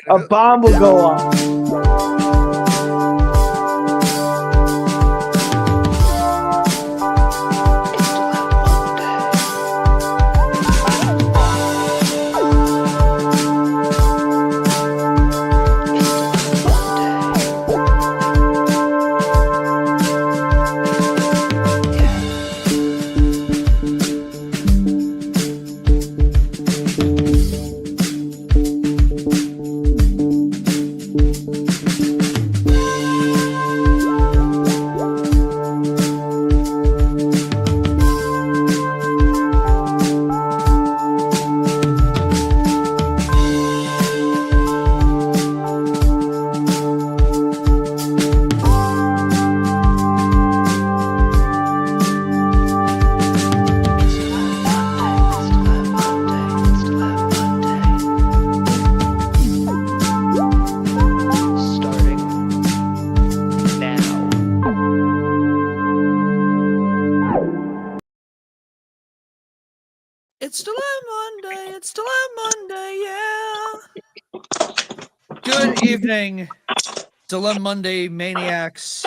A bomb will go off. It's Dilem-Monday, it's Dilem-Monday, yeah. Good evening, Dilem-Monday maniacs.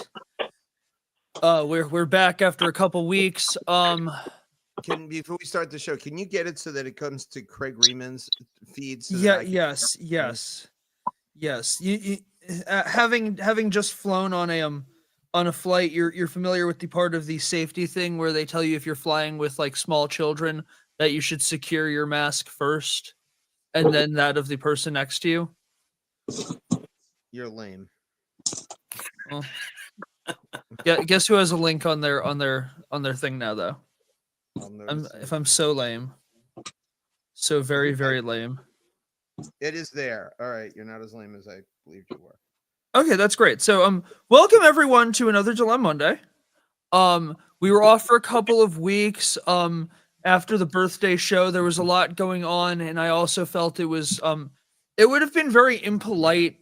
We're back after a couple weeks. Before we start the show, can you get it so that it comes to Craig Reman's feed? So Yes. Having just flown on a flight, you're familiar with the part of the safety thing where they tell you if you're flying with like small children that you should secure your mask first and then that of the person next to you. You're lame. Well, guess who has a link on their thing now though? If I'm so lame. So very, very lame. It is there. All right, you're not as lame as I believed you were. Okay, that's great. So welcome everyone to another Dilem-Monday. We were off for a couple of weeks. After the birthday show, there was a lot going on, and I also felt it was it would have been very impolite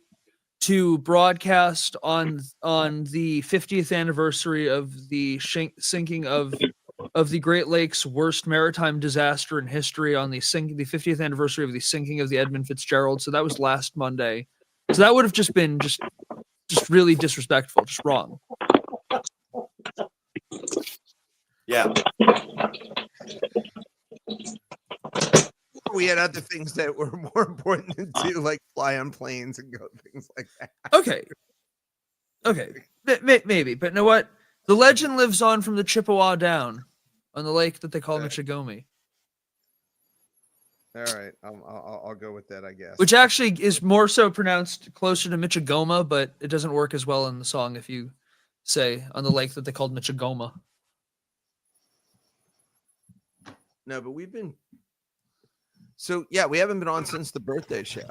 to broadcast on the 50th anniversary of the sinking of the Great Lakes' worst maritime disaster in history, on the 50th anniversary of the sinking of the Edmund Fitzgerald. So that was last Monday. So that would have just been just really disrespectful, just wrong. Yeah. We had other things that were more important to do, like fly on planes and go things like that. Okay, maybe, but you know what? The legend lives on from the Chippewa down on the lake that they call Michigomi. All right, I'll go with that, I guess. Which actually is more so pronounced closer to Michigoma, but it doesn't work as well in the song if you say on the lake that they called Michigoma. No, but we've been. So yeah, we haven't been on since the birthday show,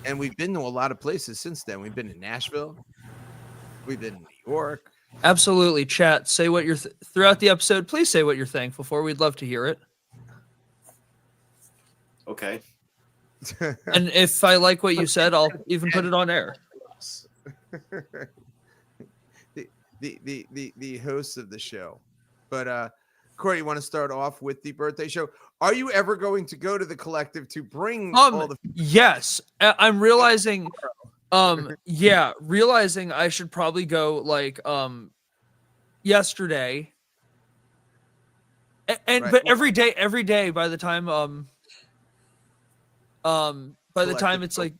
and we've been to a lot of places since then. We've been in Nashville, we've been in New York. Absolutely, chat. Say what you're throughout the episode. Please say what you're thankful for. We'd love to hear it. Okay. And if I like what you said, I'll even put it on air. The hosts of the show, but Corey, you want to start off with the birthday show? Are you ever going to go to the collective to bring all the? Yes, I'm realizing. Realizing I should probably go like yesterday. But every day by the time by the time it's like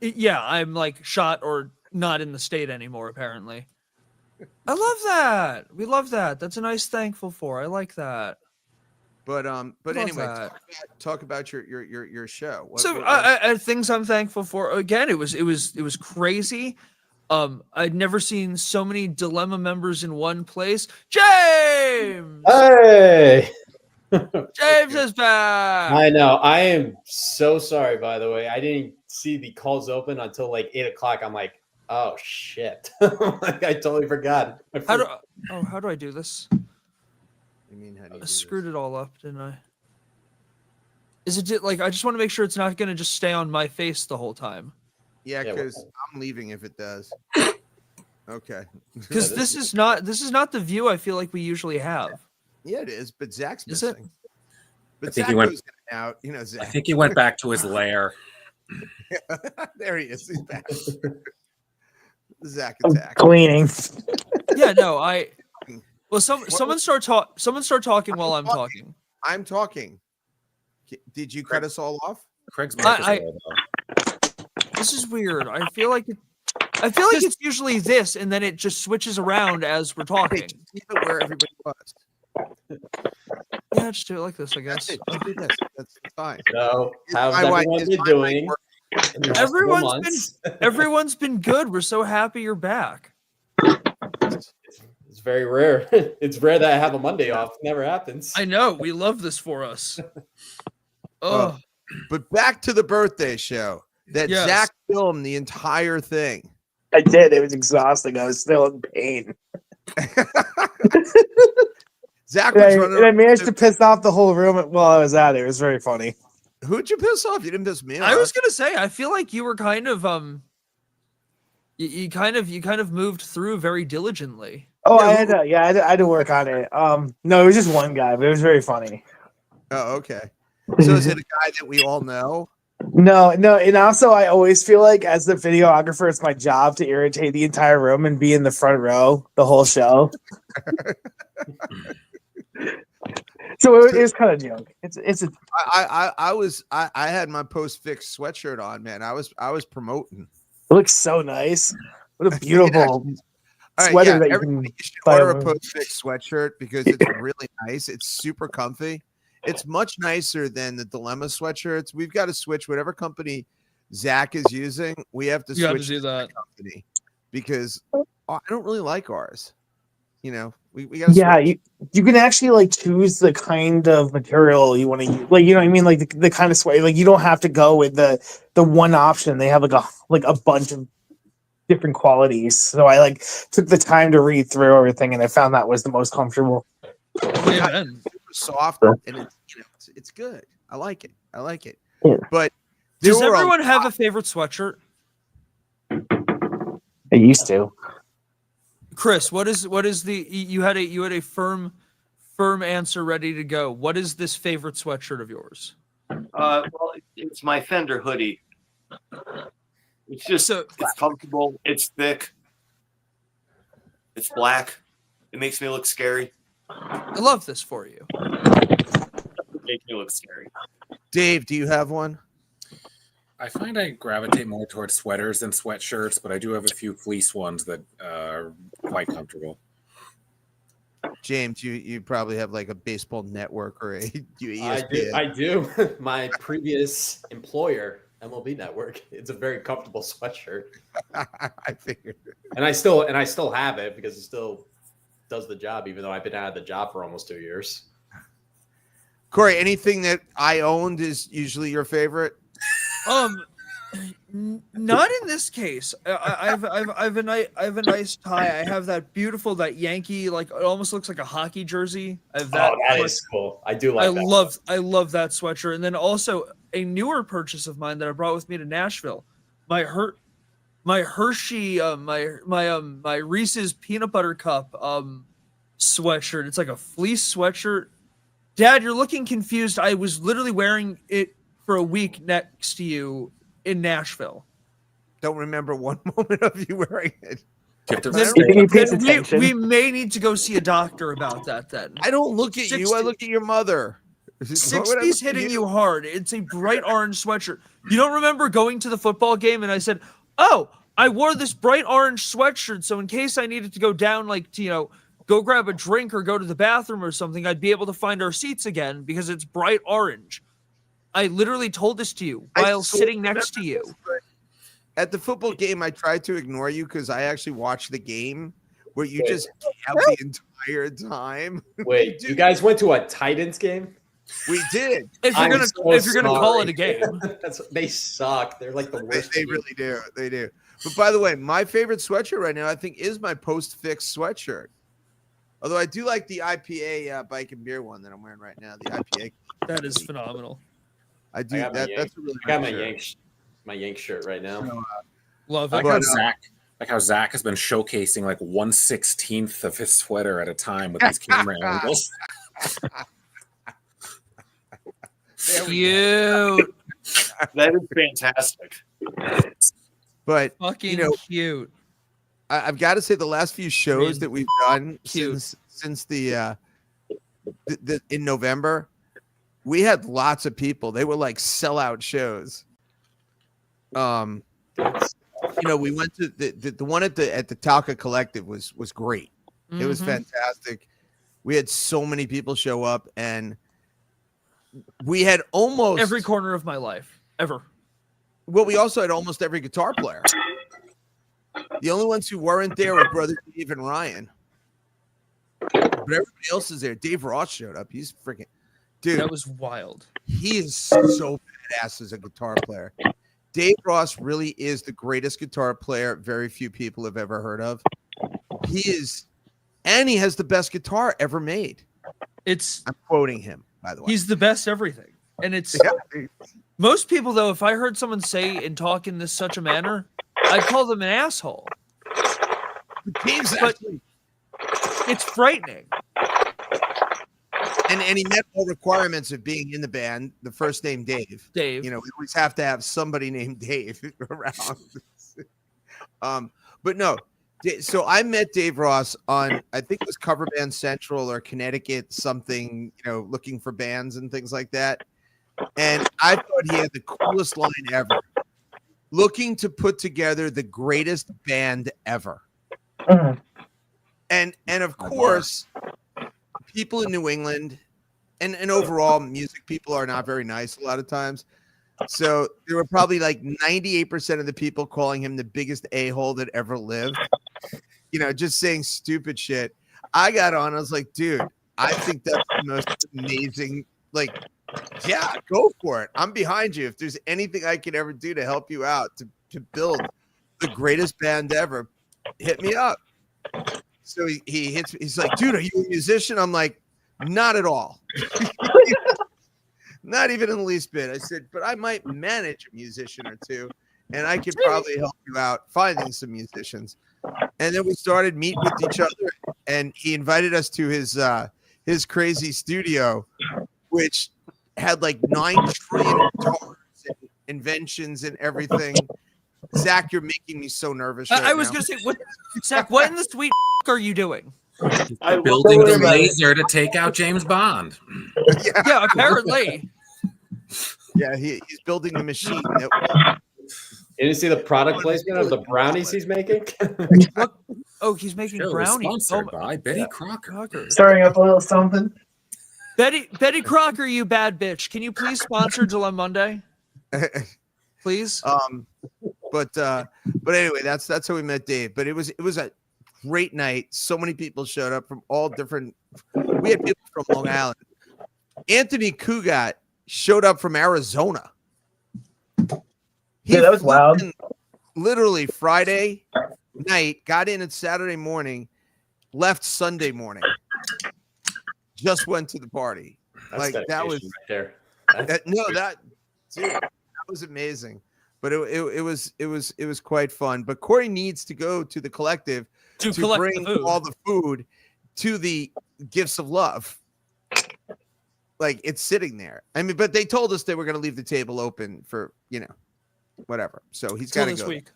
I'm like shot or not in the state anymore apparently. I love that. We love that. That's a nice thankful for. I like that. But anyway, talk about your show. Things I'm thankful for. Again, it was crazy. I'd never seen so many Dilemma members in one place. James! Hey! James is back! I know. I am so sorry, by the way. I didn't see the calls open until like 8 o'clock. I'm like, oh, shit. I totally forgot. How do I do this? You mean how do you I screwed it all up, didn't I? Is it like I just want to make sure it's not going to just stay on my face the whole time? Yeah, because I'm leaving if it does. Okay. Because this is not the view I feel like we usually have. Yeah, it is, but Zach's is missing. It? But I think Zach he went goes out. You know, Zach. I think he went back to his lair. There he is. He's back. Zach I'm attack. cleaning. Yeah, no, well, someone start talking while I'm talking. I'm talking. Did you cut us all off? Craig's mic is low, This is weird. I feel like it's usually this, and then it just switches around as we're talking. Keep it where everybody was. Yeah, just do it like this, I guess. Do this. That's fine. So, how's everyone been doing? Everyone's been good. We're so happy you're back. It's very rare. It's rare that I have a Monday off. It never happens. I know. We love this for us. Oh, but back to the birthday show. Yes. Zach filmed the entire thing. I did. It was exhausting. I was still in pain. Zach was running. And I managed to piss off the whole room while I was at it. It was very funny. Who'd you piss off? You didn't piss me off. I was gonna say. I feel like you were kind of you kind of moved through very diligently. Oh, I had to work on it. No, it was just one guy, but it was very funny. Oh, okay. So is it a guy that we all know? No, and also I always feel like as the videographer, it's my job to irritate the entire room and be in the front row the whole show. So it was kind of joke. I had my post fix sweatshirt on, man. I was promoting. It looks so nice. What a beautiful sweater that you can should order a post fix sweatshirt because it's really nice. It's super comfy. It's much nicer than the Dilemma sweatshirts. We've got to switch whatever company Zach is using. We have to switch to that company because I don't really like ours. You know, we got to switch. You can actually like choose the kind of material you want to use. Like, you know what I mean? Like the kind of sweater. Like you don't have to go with the one option. They have like a bunch of different qualities. So I like took the time to read through everything and I found that was the most comfortable. Amen. Soft and it's good. I like it. Yeah. But does everyone have a favorite sweatshirt? I used to. Chris, what is the you had a firm answer ready to go. What is this favorite sweatshirt of yours? Well, it's my Fender hoodie. It's just it's comfortable. It's thick. It's black. It makes me look scary. I love this for you. It makes me look scary. Dave, do you have one? I find I gravitate more towards sweaters than sweatshirts, but I do have a few fleece ones that are quite comfortable. James, you probably have like a Baseball Network or a ESPN. I do. My previous employer, MLB Network, it's a very comfortable sweatshirt. I figured. And I still have it because it still does the job, even though I've been out of the job for almost 2 years. Corey, anything that I owned is usually your favorite? Not in this case. I have a nice tie. I have that Yankee, like it almost looks like a hockey jersey. I have that. Oh, that is cool. I do like that. I love that sweatshirt. And then also a newer purchase of mine that I brought with me to Nashville. My Hershey, my Reese's peanut butter cup sweatshirt. It's like a fleece sweatshirt. Dad, you're looking confused. I was literally wearing it for a week next to you in Nashville. Don't remember one moment of you wearing it. We may need to go see a doctor about that then. I don't look at you. I look at your mother. 60s hitting you hard. It's a bright orange sweatshirt. You don't remember going to the football game and I said, oh, I wore this bright orange sweatshirt, so in case I needed to go down, like, to, go grab a drink or go to the bathroom or something, I'd be able to find our seats again because it's bright orange. I literally told this to you while sitting next to you. At the football game, I tried to ignore you because I actually watched the game where you just have the entire time. Wait, you guys went to a Titans game? We did. If you're gonna call it a game, they suck. They're like the worst. They really do. They do. But by the way, my favorite sweatshirt right now, I think, is my post-fix sweatshirt. Although I do like the IPA bike and beer one that I'm wearing right now. The IPA. That is phenomenal. I do. That's a really. I got my Yank shirt right now. Love it. Like how Zach has been showcasing like 1/16 of his sweater at a time with these camera angles. Cute. That is fantastic. But Fucking cute. I've got to say the last few shows that we've done Cute. since the in November, we had lots of people. They were like sellout shows. We went to the one at the Talca Collective was great. It was fantastic. We had so many people show up, and we had almost Every corner of my life ever. Well, we also had almost every guitar player. The only ones who weren't there were Brother Dave and Ryan. But everybody else is there. Dave Ross showed up. He's freaking dude. That was wild. He is so badass as a guitar player. Dave Ross really is the greatest guitar player very few people have ever heard of. He is, and he has the best guitar ever made. I'm quoting him, by the way. He's the best everything. And it's most people, though, if I heard someone say and talk in such a manner, I'd call them an asshole. But it's frightening. And he met all requirements of being in the band. The first name Dave. Dave. We always have to have somebody named Dave around. But no. So I met Dave Ross on, I think it was Cover Band Central or Connecticut something, looking for bands and things like that. And I thought he had the coolest line ever. Looking to put together the greatest band ever. And of course, people in New England and overall music people are not very nice a lot of times. So there were probably like 98% of the people calling him the biggest a-hole that ever lived. Just saying stupid shit. I got on. I was like, dude, I think that's the most amazing. Like, yeah, go for it. I'm behind you. If there's anything I can ever do to help you out to build the greatest band ever, hit me up. So he hits me. He's like, dude, are you a musician? I'm like, not at all. Not even in the least bit. I said, but I might manage a musician or two, and I could probably help you out finding some musicians. And then we started meeting with each other, and he invited us to his crazy studio, which had like 9 trillion guitars and inventions and everything. Zach, you're making me so nervous. I was going to say, Zach, what in the sweet are you doing? Building the laser to take out James Bond. Yeah, apparently. Yeah, he's building the machine. You didn't see the product placement of the brownies he's making? Oh, he's making brownies. Sponsored by Betty Crocker. Starting up a little something. Betty Crocker, you bad bitch. Can you please sponsor Dilem-Monday? Please. But anyway, that's how we met Dave. But it was a great night. So many people showed up from all different. We had people from Long Island. Anthony Cugat showed up from Arizona. Yeah, that was wild. Literally Friday night, got in at Saturday morning, left Sunday morning. Just went to the party. That's like that was right there. That was amazing. But it was quite fun. But Corey needs to go to the collective to bring all the food to the gifts of love. Like it's sitting there. I mean, but they told us they were going to leave the table open for whatever. So he's got to go. Week.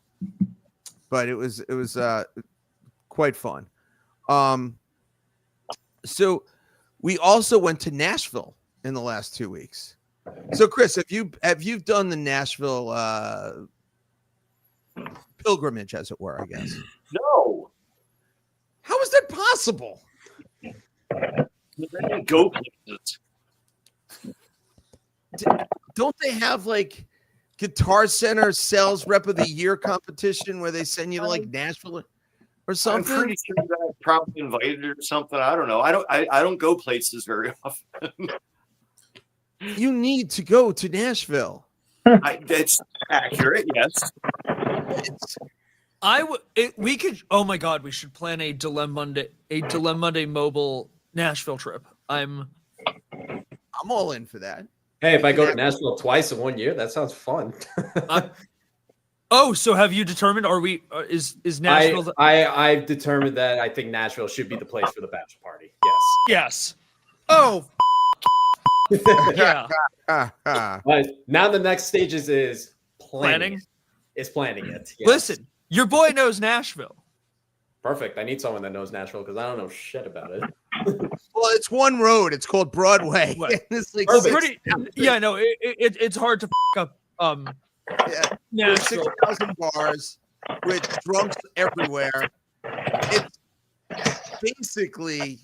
But it was quite fun. So we also went to Nashville in the last 2 weeks. So Chris, have you done the Nashville pilgrimage, as it were? I guess. No. How is that possible? Go places. Don't they have like Guitar Center Sales Rep of the Year competition where they send you to like Nashville or something? I'm pretty sure that I'm probably invited or something. I don't know. I don't go places very often. You need to go to Nashville. That's accurate. Yes. We could. Oh my God, we should plan a Dilem-Monday mobile Nashville trip. I'm all in for that. Hey, if I go to Nashville twice in 1 year, that sounds fun. So have you determined? Is Nashville? I've determined that I think Nashville should be the place for the bachelor party. Yes. Yes. Oh. Yeah. But now the next stage is Planning? Is planning it. Yes. Listen, your boy knows Nashville. Perfect. I need someone that knows Nashville because I don't know shit about it. Well, it's one road. It's called Broadway. Right. It's like Perfect. Pretty, yeah, no, it's hard to up. yeah, Nashville. 6,000 bars with drunks everywhere. It's basically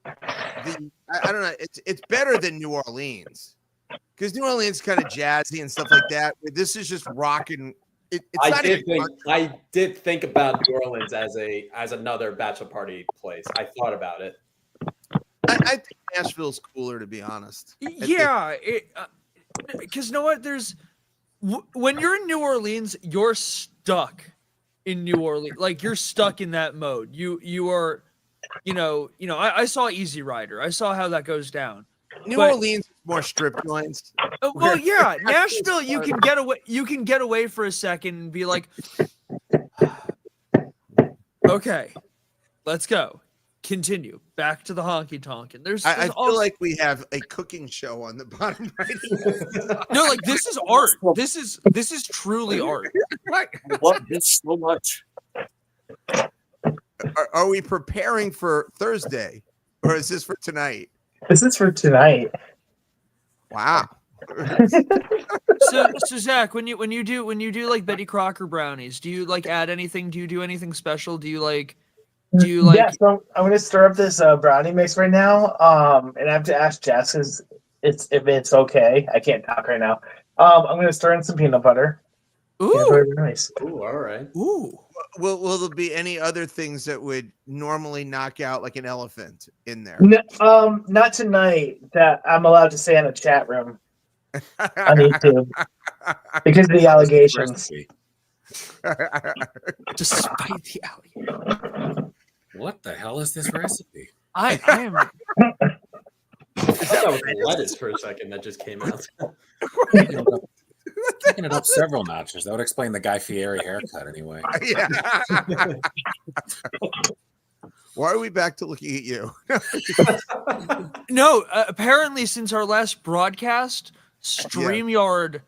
I don't know. It's better than New Orleans because New Orleans is kind of jazzy and stuff like that. This is just rocking. I did think about New Orleans as another bachelor party place. I thought about it. I think Nashville's cooler, to be honest. Yeah, because you know what? When you're in New Orleans, you're stuck in New Orleans. Like you're stuck in that mode. You are, I saw Easy Rider. I saw how that goes down. New Orleans is more strip joints. Well, yeah, Nashville, you can get away. You can get away for a second and be like, okay, let's go. Continue back to the honky tonk. And I feel like we have a cooking show on the bottom right. No, like this is art. This is truly art. I love this so much. Are we preparing for Thursday, or is this for tonight? This is for tonight. Wow. So Zach, when you do like Betty Crocker brownies, do you like add anything? Do you do anything special? Do you like? Yeah, so I'm gonna stir up this brownie mix right now. And I have to ask Jess if it's okay. I can't talk right now. I'm gonna stir in some peanut butter. Ooh. Peanut butter nice. Ooh, all right. Ooh. Will there be any other things that would normally knock out like an elephant in there? No, not tonight. That I'm allowed to say in a chat room on YouTube because of the allegations. Despite the allegations. What the hell is this recipe? I am. I thought that was lettuce for a second that just came out. Taking it up several notches. That would explain the Guy Fieri haircut anyway. Yeah. Why are we back to looking at you? No, apparently since our last broadcast, StreamYard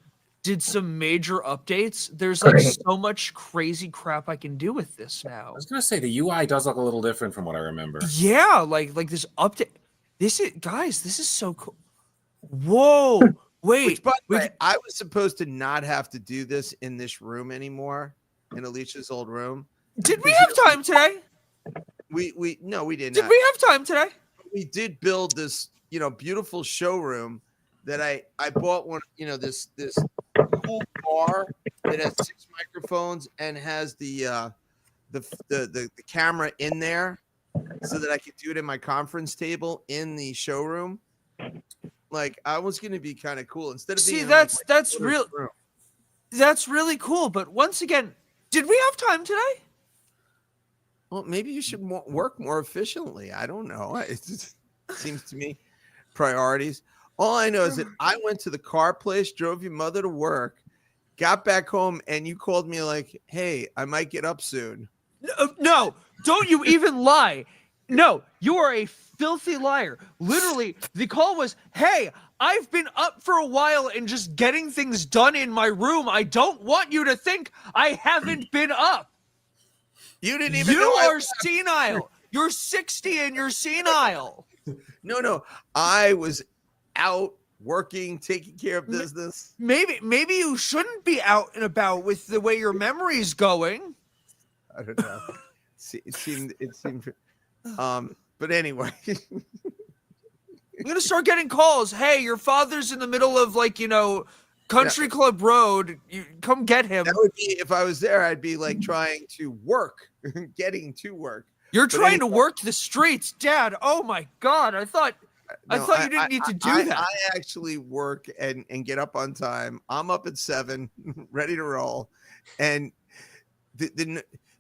did some major updates. There's like so much crazy crap I can do with this now. I was gonna say the UI does look a little different from what I remember. Yeah, like this update. This is so cool. Whoa. Wait, By the way, I was supposed to not have to do this in this room anymore, in Alicia's old room. Did we have time today? No, we didn't. Did we have time today? We did build this, beautiful showroom that I bought one, this cool bar that has 6 microphones and has the camera in there so that I could do it in my conference table in the showroom. Like I was going to be kind of cool instead of being that's really cool. But once again, did we have time today? Well, maybe you should work more efficiently. I don't know. It just seems to me priorities. All I know is that I went to the car place, drove your mother to work, got back home, and you called me like, "Hey, I might get up soon." No, don't you even lie. No, you are a filthy liar. Literally, the call was, "Hey, I've been up for a while and just getting things done in my room. I don't want you to think I haven't been up." You didn't even know You are senile. You're 60 and you're senile. No. I was out working, taking care of business. Maybe you shouldn't be out and about with the way your memory's going. I don't know. It seemed but anyway. I'm gonna start getting calls. Hey, your father's in the middle of Country Club Road. You come get him. That would be if I was there. I'd be like trying to work, getting to work. You're trying to work the streets, Dad. Oh my God! I thought you didn't need to do that. I actually work and get up on time. I'm up at 7, ready to roll. And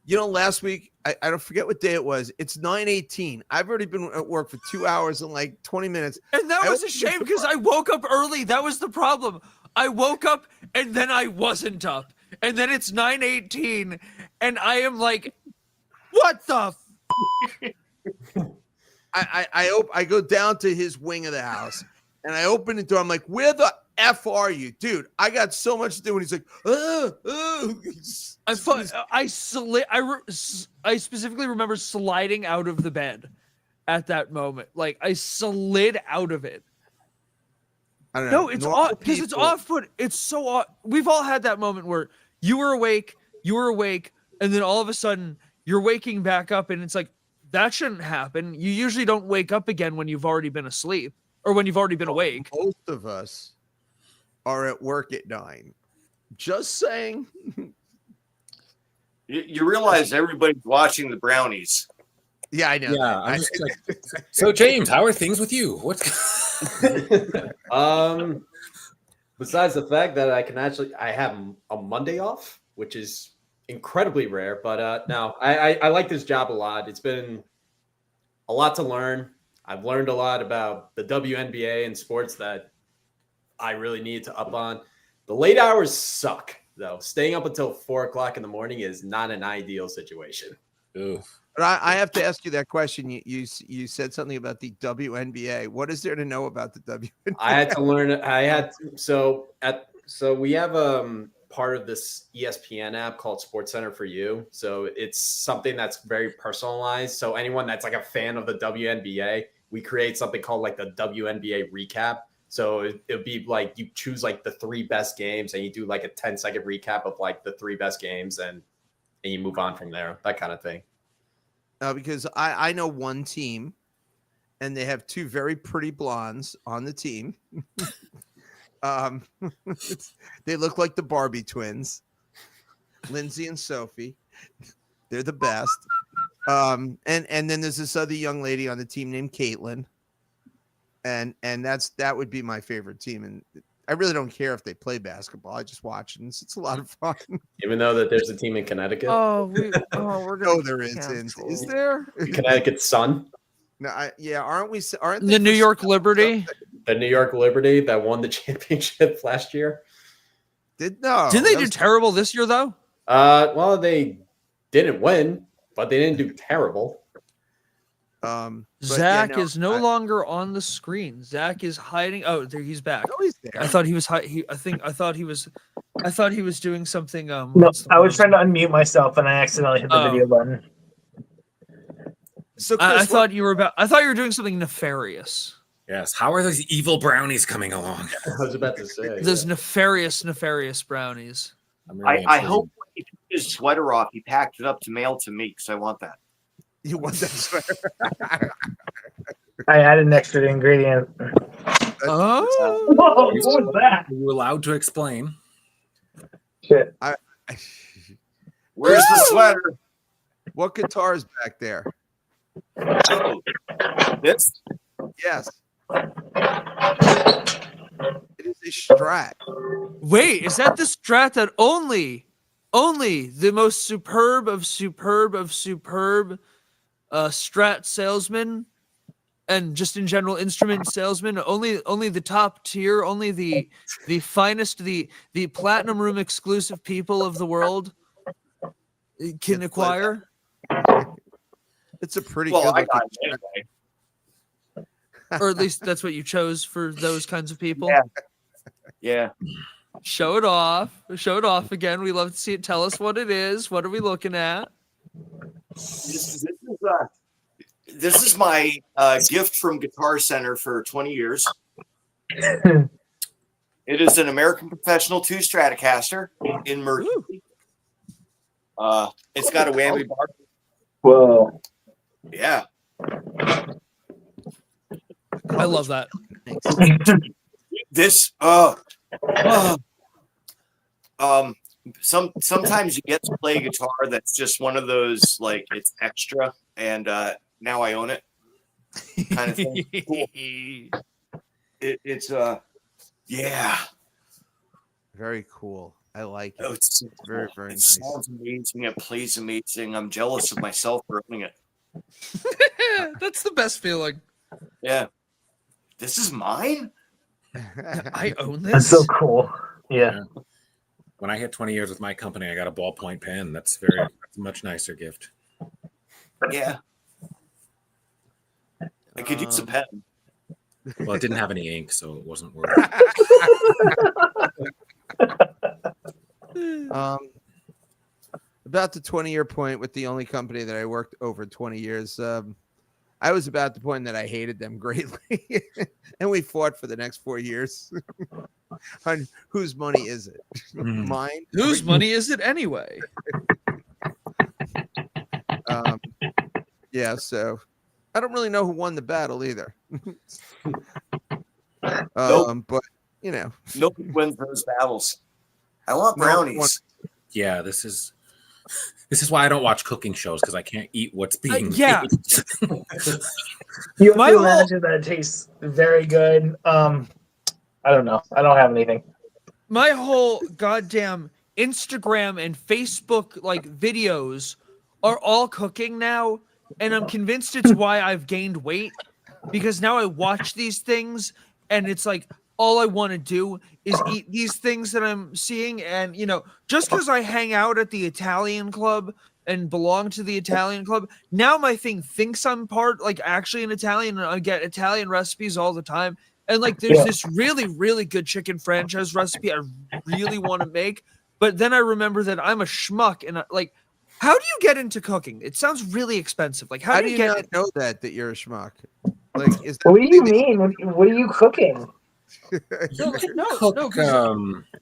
last week I don't forget what day it was. It's 9:18. I've already been at work for 2 hours and like 20 minutes. And that was a shame because I woke up early. That was the problem. I woke up and then I wasn't up. And then it's 9:18 and I am like, what the I go down to his wing of the house And I opened the door. I'm like, where the F are you? Dude, I got so much to do. And he's like, I specifically remember sliding out of the bed at that moment. Like I slid out of it. I don't know. No, it's off because it's off-put. It's so off. We've all had that moment where you were awake, and then all of a sudden you're waking back up, and it's like that shouldn't happen. You usually don't wake up again when you've already been asleep or when you've already been awake. Most of us are at work at 9. Just saying. You realize everybody's watching the brownies. Yeah, I know. Yeah, I'm just like, so James, how are things with you? What's besides the fact that I have a Monday off, which is incredibly rare, but no, I like this job a lot. It's been a lot to learn. I've learned a lot about the WNBA and sports that I really need to up on. The late hours suck, though. Staying up until 4:00 in the morning is not an ideal situation. Ooh. But I have to ask you that question. You said something about the WNBA. What is there to know about the WNBA? I had to learn. So we have part of this ESPN app called SportsCenter for You. So it's something that's very personalized. So anyone that's like a fan of the WNBA, we create something called like the WNBA recap. So it'd be like you choose like the 3 best games and you do like a 10-second recap of like the 3 best games and you move on from there, that kind of thing. Because I know one team and they have 2 very pretty blondes on the team. They look like the Barbie twins, Lindsay and Sophie. They're the best. And then there's this other young lady on the team named Caitlin. And that would be my favorite team. And I really don't care if they play basketball. I just watch and it's a lot of fun. Even though that there's a team in Connecticut. We're gonna. No, there isn't. Is there? Connecticut Sun. No, aren't The New York Liberty? The New York Liberty that won the championship last year. Didn't they do terrible this year though? Well, they didn't win, but they didn't do terrible. Zach is no longer on the screen. Zach is hiding. Oh, there he's back. No, he's there. I thought he was. I thought he was doing something. No, I was trying to unmute myself and I accidentally hit the video button. So Chris, I thought you were doing something nefarious. Yes. How are those evil brownies coming along? I was about to say Those nefarious brownies. I hope when he took his sweater off, he packed it up to mail to me because I want that. You want that sweater? I added an extra ingredient. Oh, Whoa, what was that? Are you allowed to explain? Shit. Where's the sweater? What guitar is back there? This? Yes. It is a Strat. wait, is that the Strat that only the most superb Strat salesman and just in general instrument salesman, only the top tier, only the finest, the platinum room exclusive people of the world can acquire? It's a pretty Well, good I got looking it anyway. Or at least that's what you chose for those kinds of people. Yeah. Show it off again. We love to see it. Tell us what it is. What are we looking at? This is my gift from Guitar Center for 20 years. It is an American Professional 2 Stratocaster in Mercury. It's got a whammy bar. Whoa. Yeah. I love that. This sometimes you get to play a guitar that's just one of those like it's extra and now I own it kind of thing. Cool. It's yeah. Very cool. I like it. Oh, it's very, very it nice. sounds amazing. It plays amazing. I'm jealous of myself for owning it. That's the best feeling. Yeah. This is mine? I own this. That's so cool. Yeah. When I hit 20 years with my company, I got a ballpoint pen. That's a much nicer gift. Yeah. I could use a pen. Well, it didn't have any ink, so it wasn't worth it. About the 20-year point with the only company that I worked over 20 years. I was about the point that I hated them greatly, and we fought for the next 4 years on whose money is it? Mine. Whose money is it anyway? Yeah, so I don't really know who won the battle either. But you know, Nobody wins those battles. I want brownies. Yeah, this is why I don't watch cooking shows, because I can't eat what's being yeah. made. You have My to whole- imagine that it tastes very good. I don't know. I don't have anything. My whole goddamn Instagram and Facebook like videos are all cooking now, and I'm convinced it's why I've gained weight, because now I watch these things and it's like all I want to do is eat these things that I'm seeing. And you know, just because I hang out at the Italian club and belong to the Italian club, now my thing thinks I'm part like actually an Italian, and I get Italian recipes all the time. And like there's this really, really good chicken franchise recipe I really want to make, but then I remember that I'm a schmuck, and like, how do you get into cooking? It sounds really expensive. Like, how do you get not know that you're a schmuck? Like, is that What do you mean? What are you cooking? No,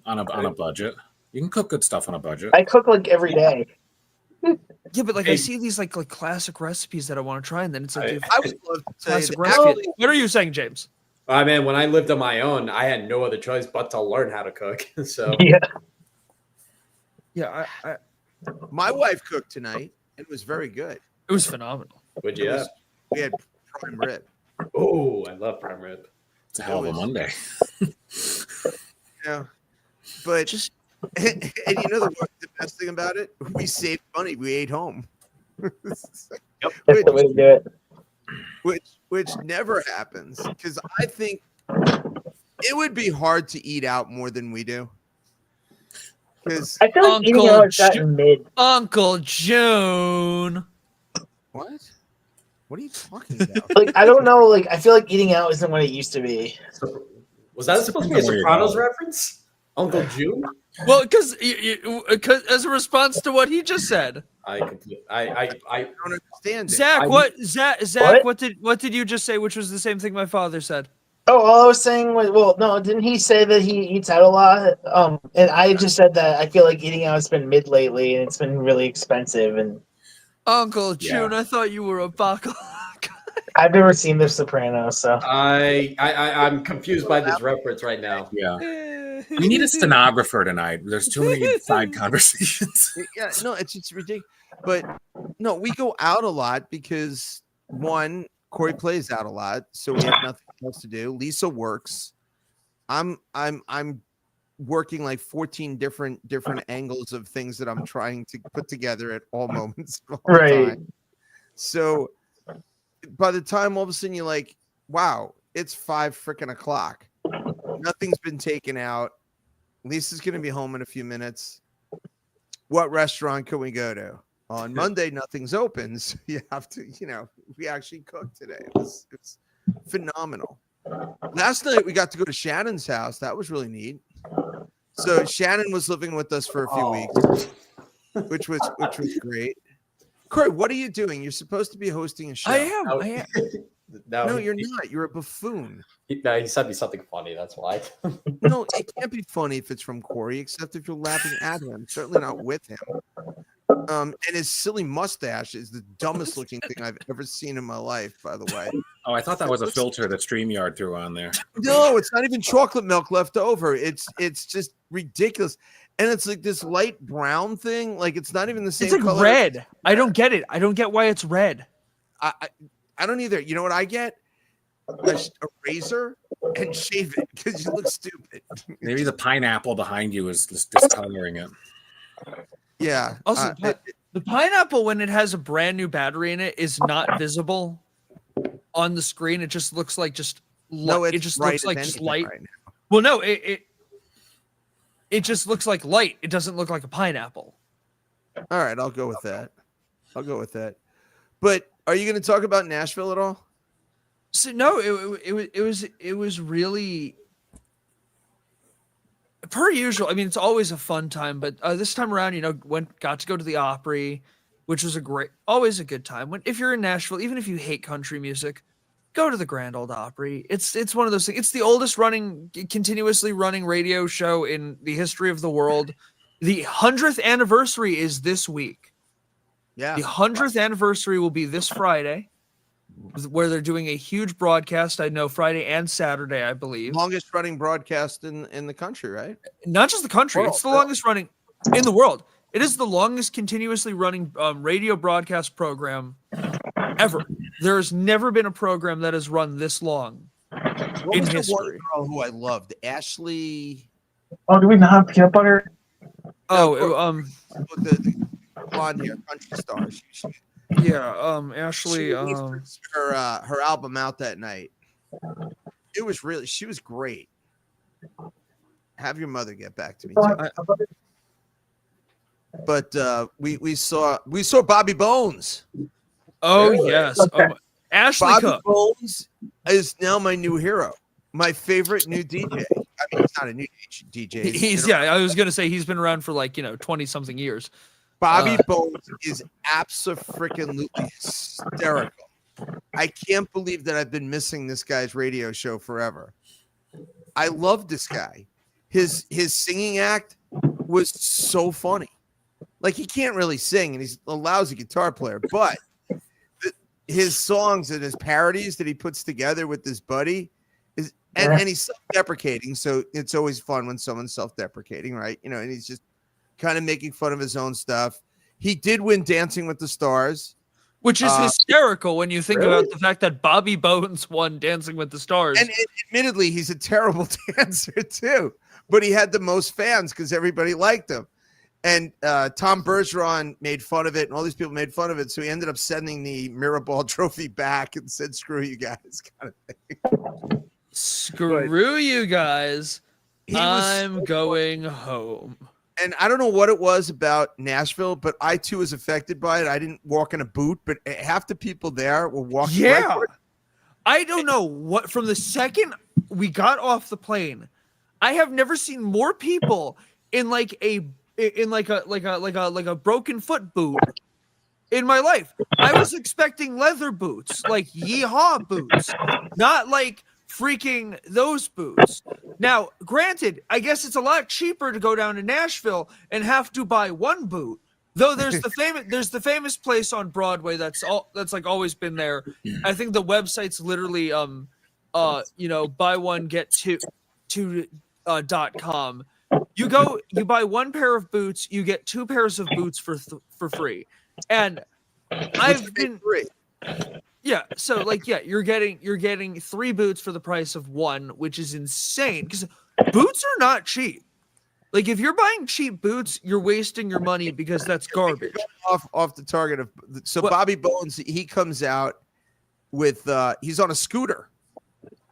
on a budget. You can cook good stuff on a budget. I cook like every day. Yeah, but like I see these like classic recipes that I want to try, and then it's like I would love to tell you classic that recipe. actually, What are you saying, James? I mean, when I lived on my own, I had no other choice but to learn how to cook. So Yeah. Yeah, I my wife cooked tonight. It was very good. it was phenomenal. would you? Yeah. We had prime rib. Oh, I love prime rib. It's a hell of a Monday. Yeah, but Just and you know the best thing about it, we saved money. We ate home. That's the way to do it. Which never happens, because I think it would be hard to eat out more than we do. Because I feel like eating Uncle out is that mid. Uncle June. what? What are you talking about? Like I don't know. Like I feel like eating out isn't what it used to be. So, was that supposed to be a Where you Sopranos go. reference? Uncle June? Well, because as a response to what he just said, I don't understand it. Zach, What? what did you just say? Which was the same thing my father said. Oh, all I was saying was, well, no, didn't he say that he eats out a lot? And I just said that I feel like eating out has been mid lately, and it's been really expensive. And Uncle June, I thought you were a buckle. I've never seen The Sopranos, so I'm confused by this reference right now. Yeah. We need a stenographer tonight. There's too many side conversations. Yeah, no, it's ridiculous. But no, we go out a lot because one, Corey plays out a lot, so we have nothing else to do. Lisa works. I'm working like 14 different angles of things that I'm trying to put together at all moments of all Right. time. So by the time all of a sudden you're like, wow, it's 5 freaking o'clock. Nothing's been taken out. Lisa's gonna be home in a few minutes. What restaurant can we go to? On Monday, nothing's open, so you have to, we actually cooked today. It was phenomenal. Last night we got to go to Shannon's house. That was really neat. So Shannon was living with us for a few weeks, which was great. Corey, what are you doing? You're supposed to be hosting a show. I am. No, you're not. You're a buffoon. He sent me something funny. That's why. No, it can't be funny if it's from Corey, except if you're laughing at him. Certainly not with him. And his silly mustache is the dumbest looking thing I've ever seen in my life, by the way. Oh, I thought that was a filter that StreamYard threw on there. No, it's not even chocolate milk left over. It's just ridiculous. And it's like this light brown thing. Like it's not even the same It's like color. red. I don't get it. I don't get why it's red. I don't either. You know what I get? A razor and shave it because you look stupid. Maybe the pineapple behind you is just discoloring it. Yeah. Also, the pineapple, when it has a brand new battery in it, is not visible on the screen. It just looks like no, it just looks like just light. Right now. Well, no, it just looks like light. It doesn't look like a pineapple. All right, I'll go with that. But are you going to talk about Nashville at all? So no, it was really per usual. I mean, it's always a fun time, but this time around, got to go to the Opry, which was always a good time. If you're in Nashville, even if you hate country music, go to the Grand Ole Opry. It's one of those things. It's the oldest continuously running radio show in the history of the world. The 100th anniversary is this week. Yeah. The 100th anniversary will be this Friday, where they're doing a huge broadcast. I know Friday and Saturday, I believe. Longest running broadcast in the country, right? Not just the country. It's the longest running in the world. It is the longest continuously running radio broadcast program ever. There has never been a program that has run this long in history. One girl who I loved, Ashley. Oh, do we not have peanut butter? The blonde hair country star. Ashley. Her album out that night. She was great. Have your mother get back to me. But we saw Bobby Bones. Oh yes, okay. Ashley Bobby Cook. Bones is now my new hero. My favorite new DJ. I mean, he's not a new DJ. I was gonna say he's been around for 20 something years. Bobby Bones is absolutely hysterical. I can't believe that I've been missing this guy's radio show forever. I love this guy. His singing act was so funny. Like, he can't really sing, and he's a lousy guitar player, but his songs and his parodies that he puts together with this buddy and he's self-deprecating, so it's always fun when someone's self-deprecating, right? And he's just kind of making fun of his own stuff. He did win Dancing with the Stars, which is hysterical when you think about the fact that Bobby Bones won Dancing with the Stars. And admittedly, he's a terrible dancer too, but he had the most fans because everybody liked him. And Tom Bergeron made fun of it, and all these people made fun of it. So he ended up sending the Mirrorball trophy back and said, "Screw you guys," kind of thing. Screw you guys. I'm going home. And I don't know what it was about Nashville, but I too was affected by it. I didn't walk in a boot, but half the people there were walking. Yeah. I don't know what, from the second we got off the plane, I have never seen more people in a broken foot boot in my life. I was expecting leather boots, like yeehaw boots, not like freaking those boots. Now, granted, I guess it's a lot cheaper to go down to Nashville and have to buy one boot. Though there's the famous place on Broadway that's always been there. I think the website's literally buy one get two .com. You buy one pair of boots, you get 2 pairs of boots for free. And I've been free. Yeah, so you're getting 3 boots for the price of 1, which is insane because boots are not cheap. Like, if you're buying cheap boots, you're wasting your money because that's garbage. Off the target of Bobby Bones, he comes out with he's on a scooter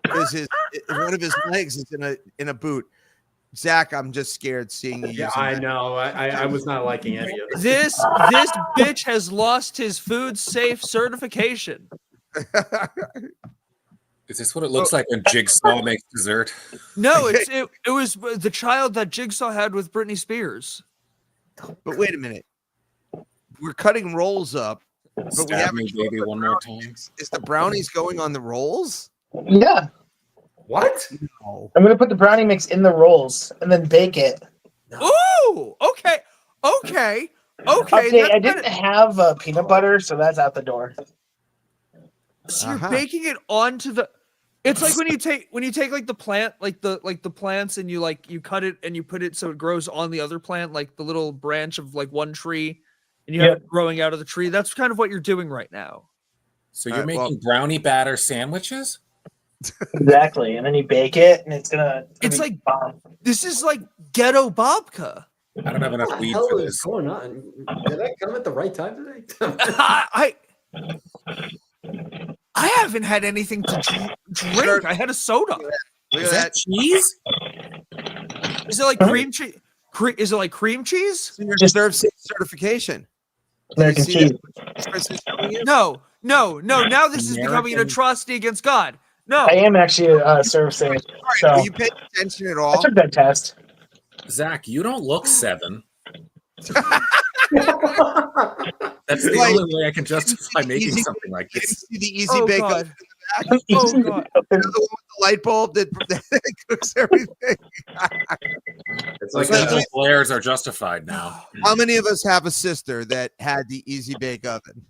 because one of his legs is in a boot. Zach, I'm just scared seeing you. Yeah, I know. I was not liking any of this. This bitch has lost his food safe certification. Is this what it looks like when Jigsaw makes dessert? No, it was the child that Jigsaw had with Britney Spears. But wait a minute. We're cutting rolls up. But Stab me, baby, one more time. Is the brownies going on the rolls? Yeah. What? No. I'm gonna put the brownie mix in the rolls and then bake it. Ooh, okay. I didn't have peanut butter, so that's out the door. So you're baking it onto the. It's like when you take like the plant, like the plants, and you cut it and you put it so it grows on the other plant, like the little branch of like one tree, and you have it growing out of the tree. That's kind of what you're doing right now. So you're making brownie batter sandwiches? Exactly, and then you bake it, and it's like bomb. This is like ghetto babka. I don't have enough weed What for the hell this. is going on? Did I come at the right time today? I haven't had anything to drink. I had a soda. Is that cheese? Is it like cream cheese? Is it like cream cheese? Just certification. American cheese. No, No. Now this is becoming an American- atrocity against God. No. I am actually servicing. So Are you paying attention at I all? took that test. Zach, you don't look 7. That's That's the Like, only way I can justify making easy- something like You didn't this. see the easy Oh bake God. oven in the back? Oh God. You know, the one with the light bulb that cooks everything. it's Those like little flares are justified now. How many of us have a sister that had the easy bake oven?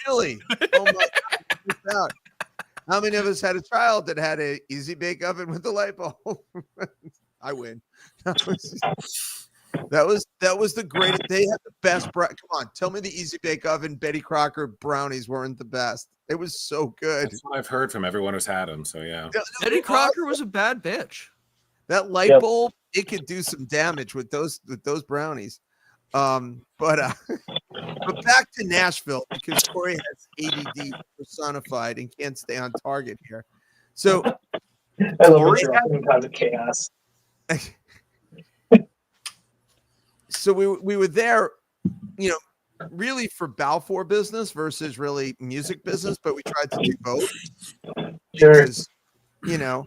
Really? Oh my God. How many of us had a child that had a easy bake oven with a light bulb? I win. That was the greatest. They had the best. Come on, tell me the easy bake oven Betty Crocker brownies weren't the best. It was so good. That's what I've heard from everyone who's had them. So yeah. Betty Crocker was a bad bitch. That light Yep. bulb, it could do some damage with those brownies. But back to Nashville, because Corey has ADD personified and can't stay on target here. So I love Corey interrupting kinds of chaos. so we were there, you know, really for Balfour business versus really music business, but we tried to do both. Sure. Because, you know,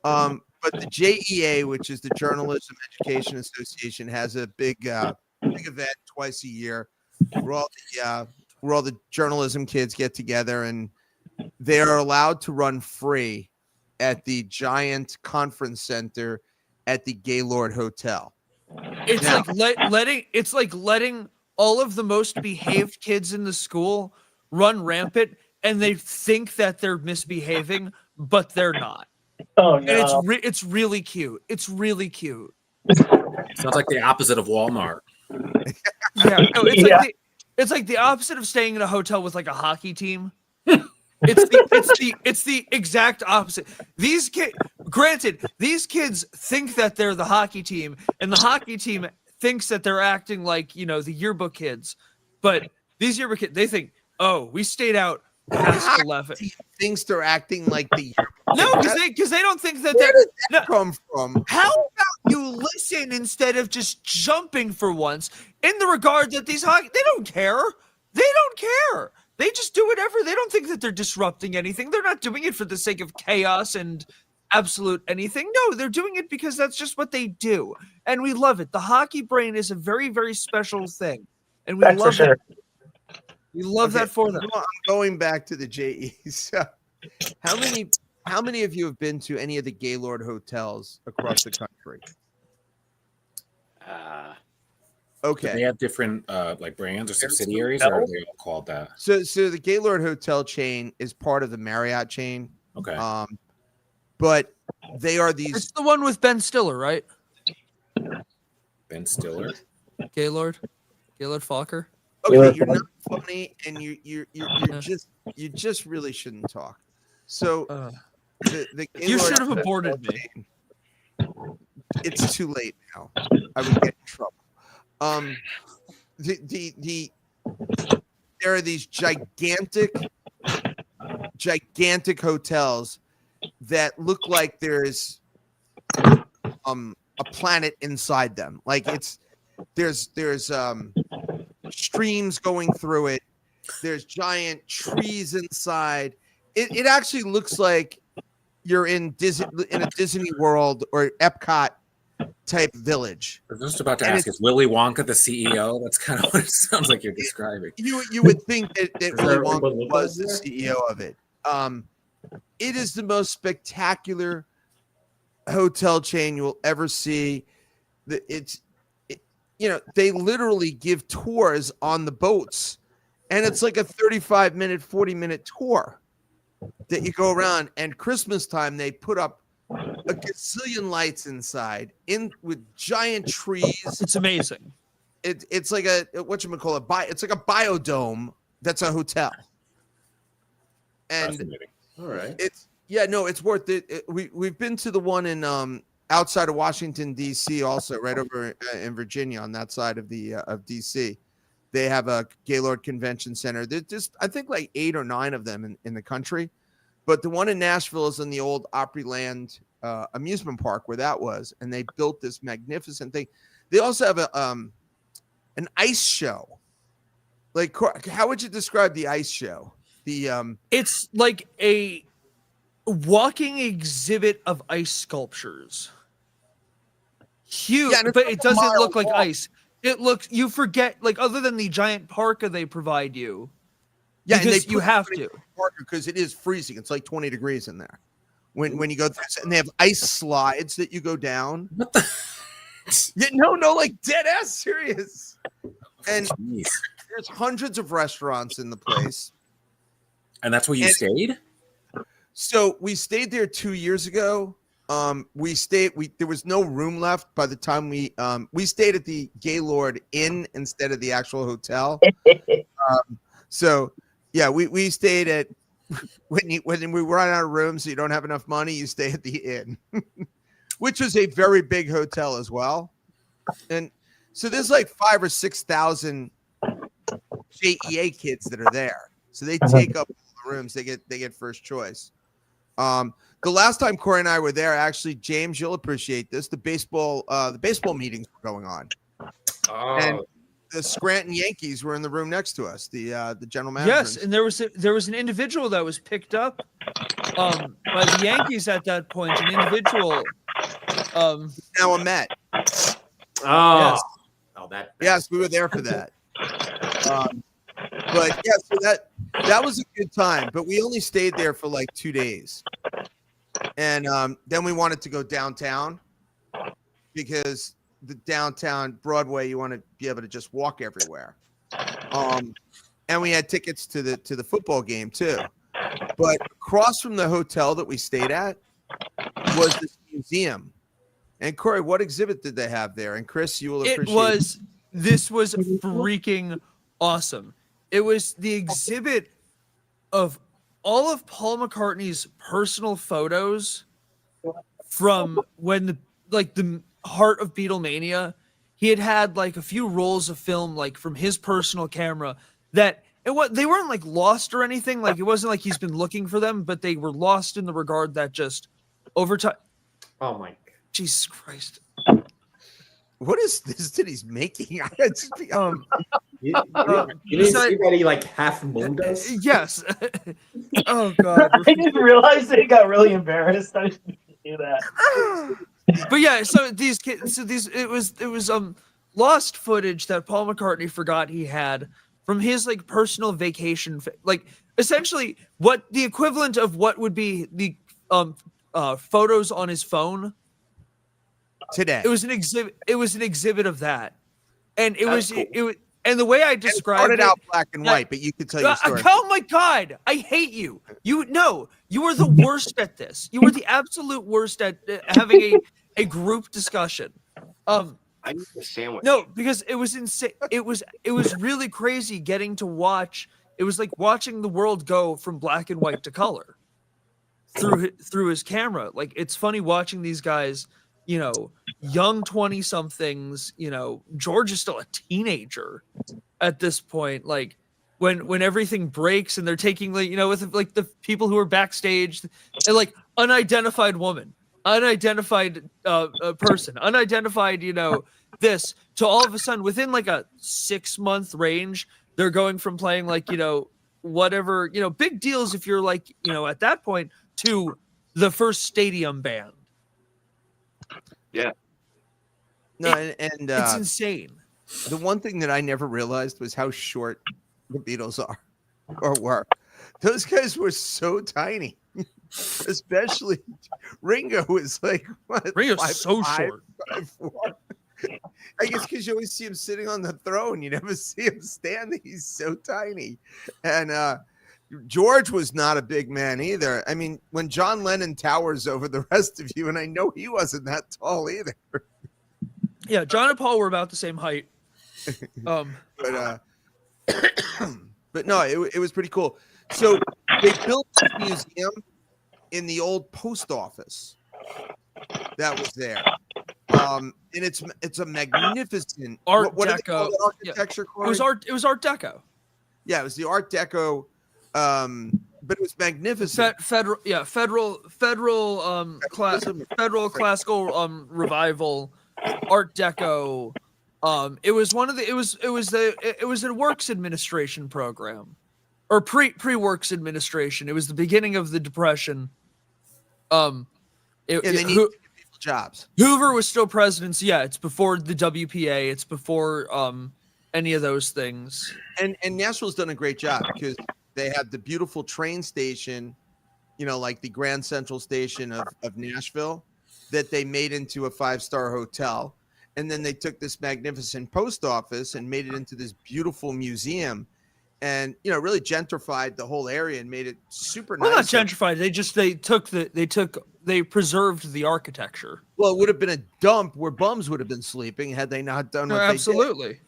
but the JEA, which is the Journalism Education Association, has a big event twice a year where all the journalism kids get together, and they are allowed to run free at the giant conference center at the Gaylord Hotel. It's Now- like letting all of the most behaved kids in the school run rampant, and they think that they're misbehaving, but they're not. Oh And no. it's really cute. It's really cute. Sounds like the opposite of Walmart. Yeah, no, Yeah. it's like the opposite of staying in a hotel with like a hockey team. It's the exact opposite. These kids think that they're the hockey team, and the hockey team thinks that they're acting like, you know, the yearbook kids. But these yearbook kids, they think, oh, we stayed out past 11. Thinks they're acting like the No, because they don't think that Where they're. did that come from? How about you listen instead of just jumping for once? In the regard that these hockey, they don't care. They don't care. They just do whatever. They don't think that they're disrupting anything. They're not doing it for the sake of chaos and absolute anything. No, they're doing it because that's just what they do, and we love it. The hockey brain is a very, very special thing, and we That's for love sure. it. We love Okay, that for them. I'm going back to the JE. So, how many of you have been to any of the Gaylord hotels across the country? Do Okay. they have different like brands or subsidiaries, or are they all called that? So the Gaylord hotel chain is part of the Marriott chain. Okay. But they are these. It's the one with Ben Stiller, right? Ben Stiller. Gaylord Fokker. Okay, you're not funny, and you just really shouldn't talk. So the You Gaylord should have hotel aborted me. chain, it's too late now. I would get in trouble. There are these gigantic hotels that look like there's a planet inside them. Like there's streams going through it. There's giant trees inside. It actually looks like you're in a Disney World or Epcot type village. I was just about to And ask, is Willy Wonka the CEO? That's kind of what it sounds like you're describing. You would think that Willy that what Wonka it was the was CEO of it. It is the most spectacular hotel chain you will ever see. They literally give tours on the boats, and it's like a 35-minute, 40-minute tour that you go around. And Christmas time, they put up a gazillion lights inside with giant trees. It's amazing. It's like it's like a biodome that's a hotel. And Fascinating. all right. it's worth it. We've been to the one in outside of Washington D.C. also, right over in Virginia on that side of the of D.C. They have a Gaylord Convention Center. There's just I think like 8 or 9 of them in the country, but the one in Nashville is in the old Opryland amusement park where that was, and they built this magnificent thing. They also have an ice show, Like, how would you describe the ice show? It's like a walking exhibit of ice sculptures. Huge, Yeah, but it doesn't look like long. ice. It looks, you forget, like, other than the giant parka they provide you. Yeah, and because they you have to. Because it is freezing. It's like 20 degrees in there when you go through. And they have ice slides that you go down. What the? Yeah, no, like dead ass serious. And Jeez. there's hundreds of restaurants in the place. And that's where you stayed? So we stayed there 2 years ago. There was no room left by the time we stayed at the Gaylord Inn instead of the actual hotel. So yeah, we stayed at when we run out of rooms, so you don't have enough money, you stay at the inn, which is a very big hotel as well. And so there's like 5,000 or 6,000 JEA kids that are there. So they take up all the rooms. They get first choice. The last time Corey and I were there, actually, James, you'll appreciate this. The baseball meetings were going on. Oh. And the Scranton Yankees were in the room next to us. The general manager. Yes, and there was an individual that was picked up by the Yankees at that point. An individual. Now a Met. Oh. Yes. Oh, that. Yes, we were there for that. But yeah, so that was a good time. But we only stayed there for like 2 days, and then we wanted to go downtown because the downtown Broadway, you want to be able to just walk everywhere. And we had tickets to the football game too. But across from the hotel that we stayed at was this museum. And Corey, what exhibit did they have there? And Chris, you will appreciate This was freaking awesome. It was the exhibit of all of Paul McCartney's personal photos from when the heart of Beatlemania. He had like a few rolls of film like from his personal camera that they weren't like lost or anything. Like it wasn't like he's been looking for them, but they were lost in the regard that just over time. Oh my. Jesus Christ. What is this that he's making? You didn't see that he like half mooned us? Yes. Oh God. I didn't realize that he got really embarrassed. I didn't do that. But yeah, so these kids, it was lost footage that Paul McCartney forgot he had from his like personal vacation, like essentially what the equivalent of what would be the photos on his phone today. It was an exhibit of that, and it was cool. and the way I described started it out black and white, but you could tell your story. Oh my God, I hate you. You are the worst at this. You are the absolute worst at having a group discussion. I need a sandwich. No, because it was insane. It was really crazy getting to watch. It was like watching the world go from black and white to color through his camera. Like it's funny watching these guys, young 20-somethings. George is still a teenager at this point. Like when everything breaks and they're taking with like the people who are backstage and like unidentified woman, unidentified person, unidentified, this to all of a sudden within like a 6-month range, they're going from playing like, whatever, big deals if you're like, at that point to the first stadium band. Yeah. No, and it's insane. The one thing that I never realized was how short the Beatles are or were. Those guys were so tiny. Especially Ringo is like Ringo's so short. 5'4". I guess because you always see him sitting on the throne, you never see him standing. He's so tiny. And George was not a big man either. I mean, when John Lennon towers over the rest of you, and I know he wasn't that tall either. Yeah, John and Paul were about the same height. But no, it was pretty cool. So they built this museum in the old post office that was there. And it's a magnificent Art what Deco architecture. Yeah. It was Art Deco. Yeah, it was the Art Deco, but it was magnificent. Federal classical revival, Art Deco, It was one of the it was a works administration program, or pre-works administration. It was the beginning of the Depression. And they need to give people jobs. Hoover was still president. So yeah, it's before the WPA. It's before any of those things. And Nashville's done a great job because they have the beautiful train station, like the Grand Central Station of Nashville, that they made into a 5-star hotel. And then they took this magnificent post office and made it into this beautiful museum, and really gentrified the whole area and made it super nice. Well, not gentrified. They preserved the architecture. Well, it would have been a dump where bums would have been sleeping had they not done what absolutely.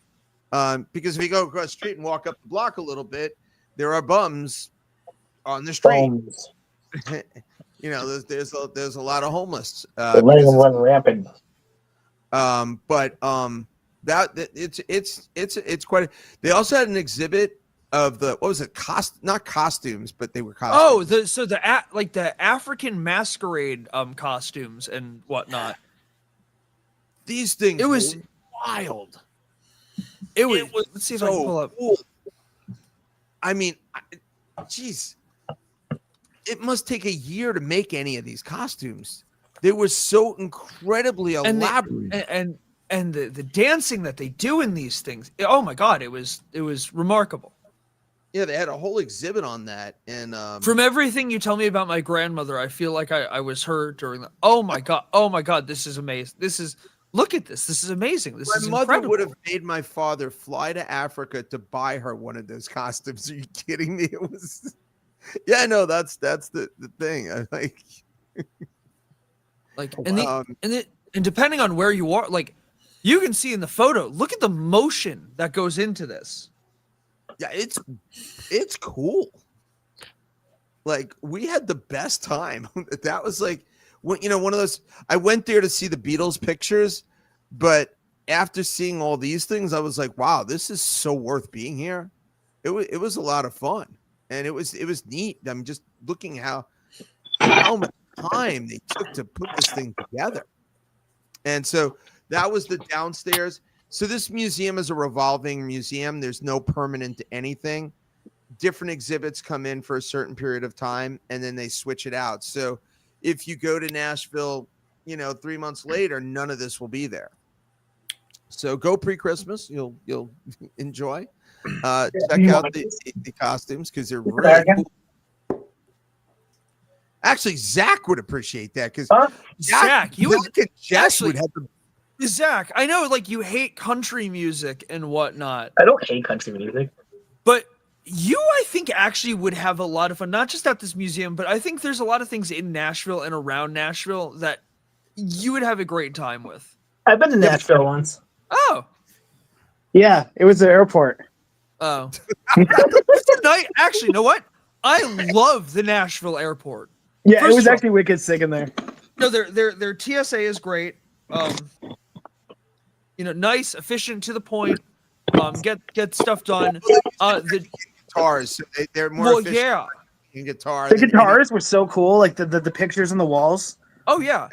They did. Because if you go across the street and walk up the block a little bit, there are bums on the street. There's a lot of homeless. They're letting them run rampant. It's quite. They also had an exhibit of not costumes, but they were costumes. The African masquerade costumes and whatnot. These things. It was wild. It was. Let's see if I can pull up. Cool. I mean, geez, it must take a year to make any of these costumes. They were so incredibly elaborate, and the dancing that they do in these things. Oh my God, it was remarkable. Yeah, they had a whole exhibit on that, and from everything you tell me about my grandmother, I feel like I was her during the. Oh my God, this is amazing. Look at this. This is amazing. This is incredible. My mother would have made my father fly to Africa to buy her one of those costumes. Are you kidding me? It was. Yeah, no, that's the thing. I like. And depending on where you are, like you can see in the photo, look at the motion that goes into this. Yeah, it's cool. Like we had the best time. That was like one of those. I went there to see the Beatles pictures, but after seeing all these things, I was like, wow, this is so worth being here. It was a lot of fun, and it was neat. I'm just looking how much time they took to put this thing together. And so that was the downstairs. So this museum is a revolving museum. There's no permanent anything. Different exhibits come in for a certain period of time, and then they switch it out. So if you go to Nashville, 3 months later, none of this will be there. So go pre-Christmas. You'll enjoy. Check out the costumes because they're really cool. Actually, Zach would appreciate that because Zach would have the. Zach, I know, like you hate country music and whatnot. I don't hate country music, but I think, actually would have a lot of fun. Not just at this museum, but I think there's a lot of things in Nashville and around Nashville that you would have a great time with. I've been to Nashville once. Oh, yeah, it was the airport. Oh, actually, you know what? I love the Nashville airport. Yeah, it was actually wicked sick in there. No, their TSA is great. Nice, efficient, to the point. Get stuff done. The guitars, they're more efficient. Yeah. In guitar. The guitars were so cool, like the pictures on the walls. Oh yeah,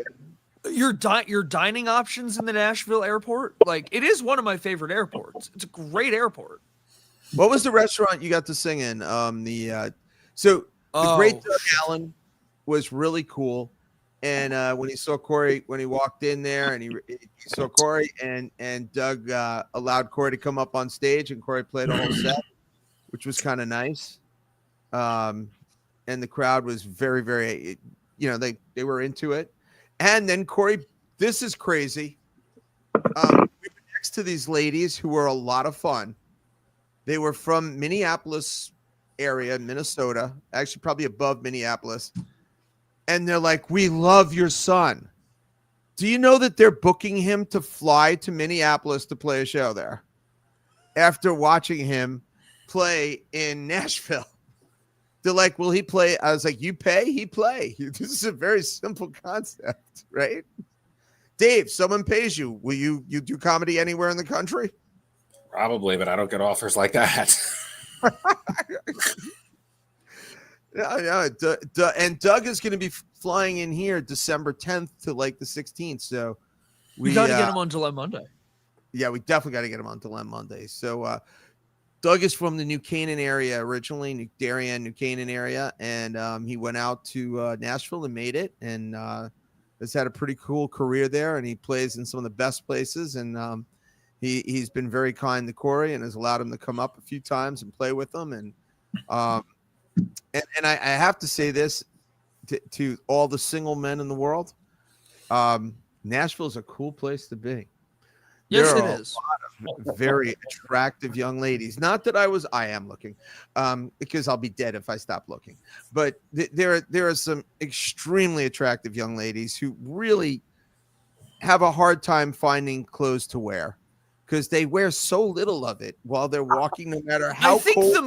your dining options in the Nashville airport, like it is one of my favorite airports. It's a great airport. What was the restaurant you got to sing in? The Great Doug Allen was really cool. And when he saw Corey, when he walked in there and he saw Corey and Doug allowed Corey to come up on stage, and Corey played a whole set, which was kind of nice. And the crowd was very, very, they were into it. And then Corey, this is crazy. We were next to these ladies who were a lot of fun. They were from Minneapolis area, Minnesota, actually probably above Minneapolis. And they're like, we love your son. Do you know that they're booking him to fly to Minneapolis to play a show there after watching him play in Nashville? They're like, will he play? I was like, you pay, he play. This is a very simple concept, right? Dave, someone pays you. Will you do comedy anywhere in the country? Probably, but I don't get offers like that. Yeah, and Doug is going to be flying in here December 10th to like the 16th. So we got to get him on Dilem-Monday. Yeah, we definitely got to get him on Dilem-Monday. So Doug is from the New Canaan area originally, Darien, New Canaan area, and he went out to Nashville and made it, and has had a pretty cool career there, and he plays in some of the best places, and he's been very kind to Corey and has allowed him to come up a few times and play with him, and I have to say this to all the single men in the world, Nashville is a cool place to be. Yes, There it are is. a lot of very attractive young ladies. Not that I am looking, because I'll be dead if I stop looking. But there are some extremely attractive young ladies who really have a hard time finding clothes to wear because they wear so little of it while they're walking, no matter how I think cold the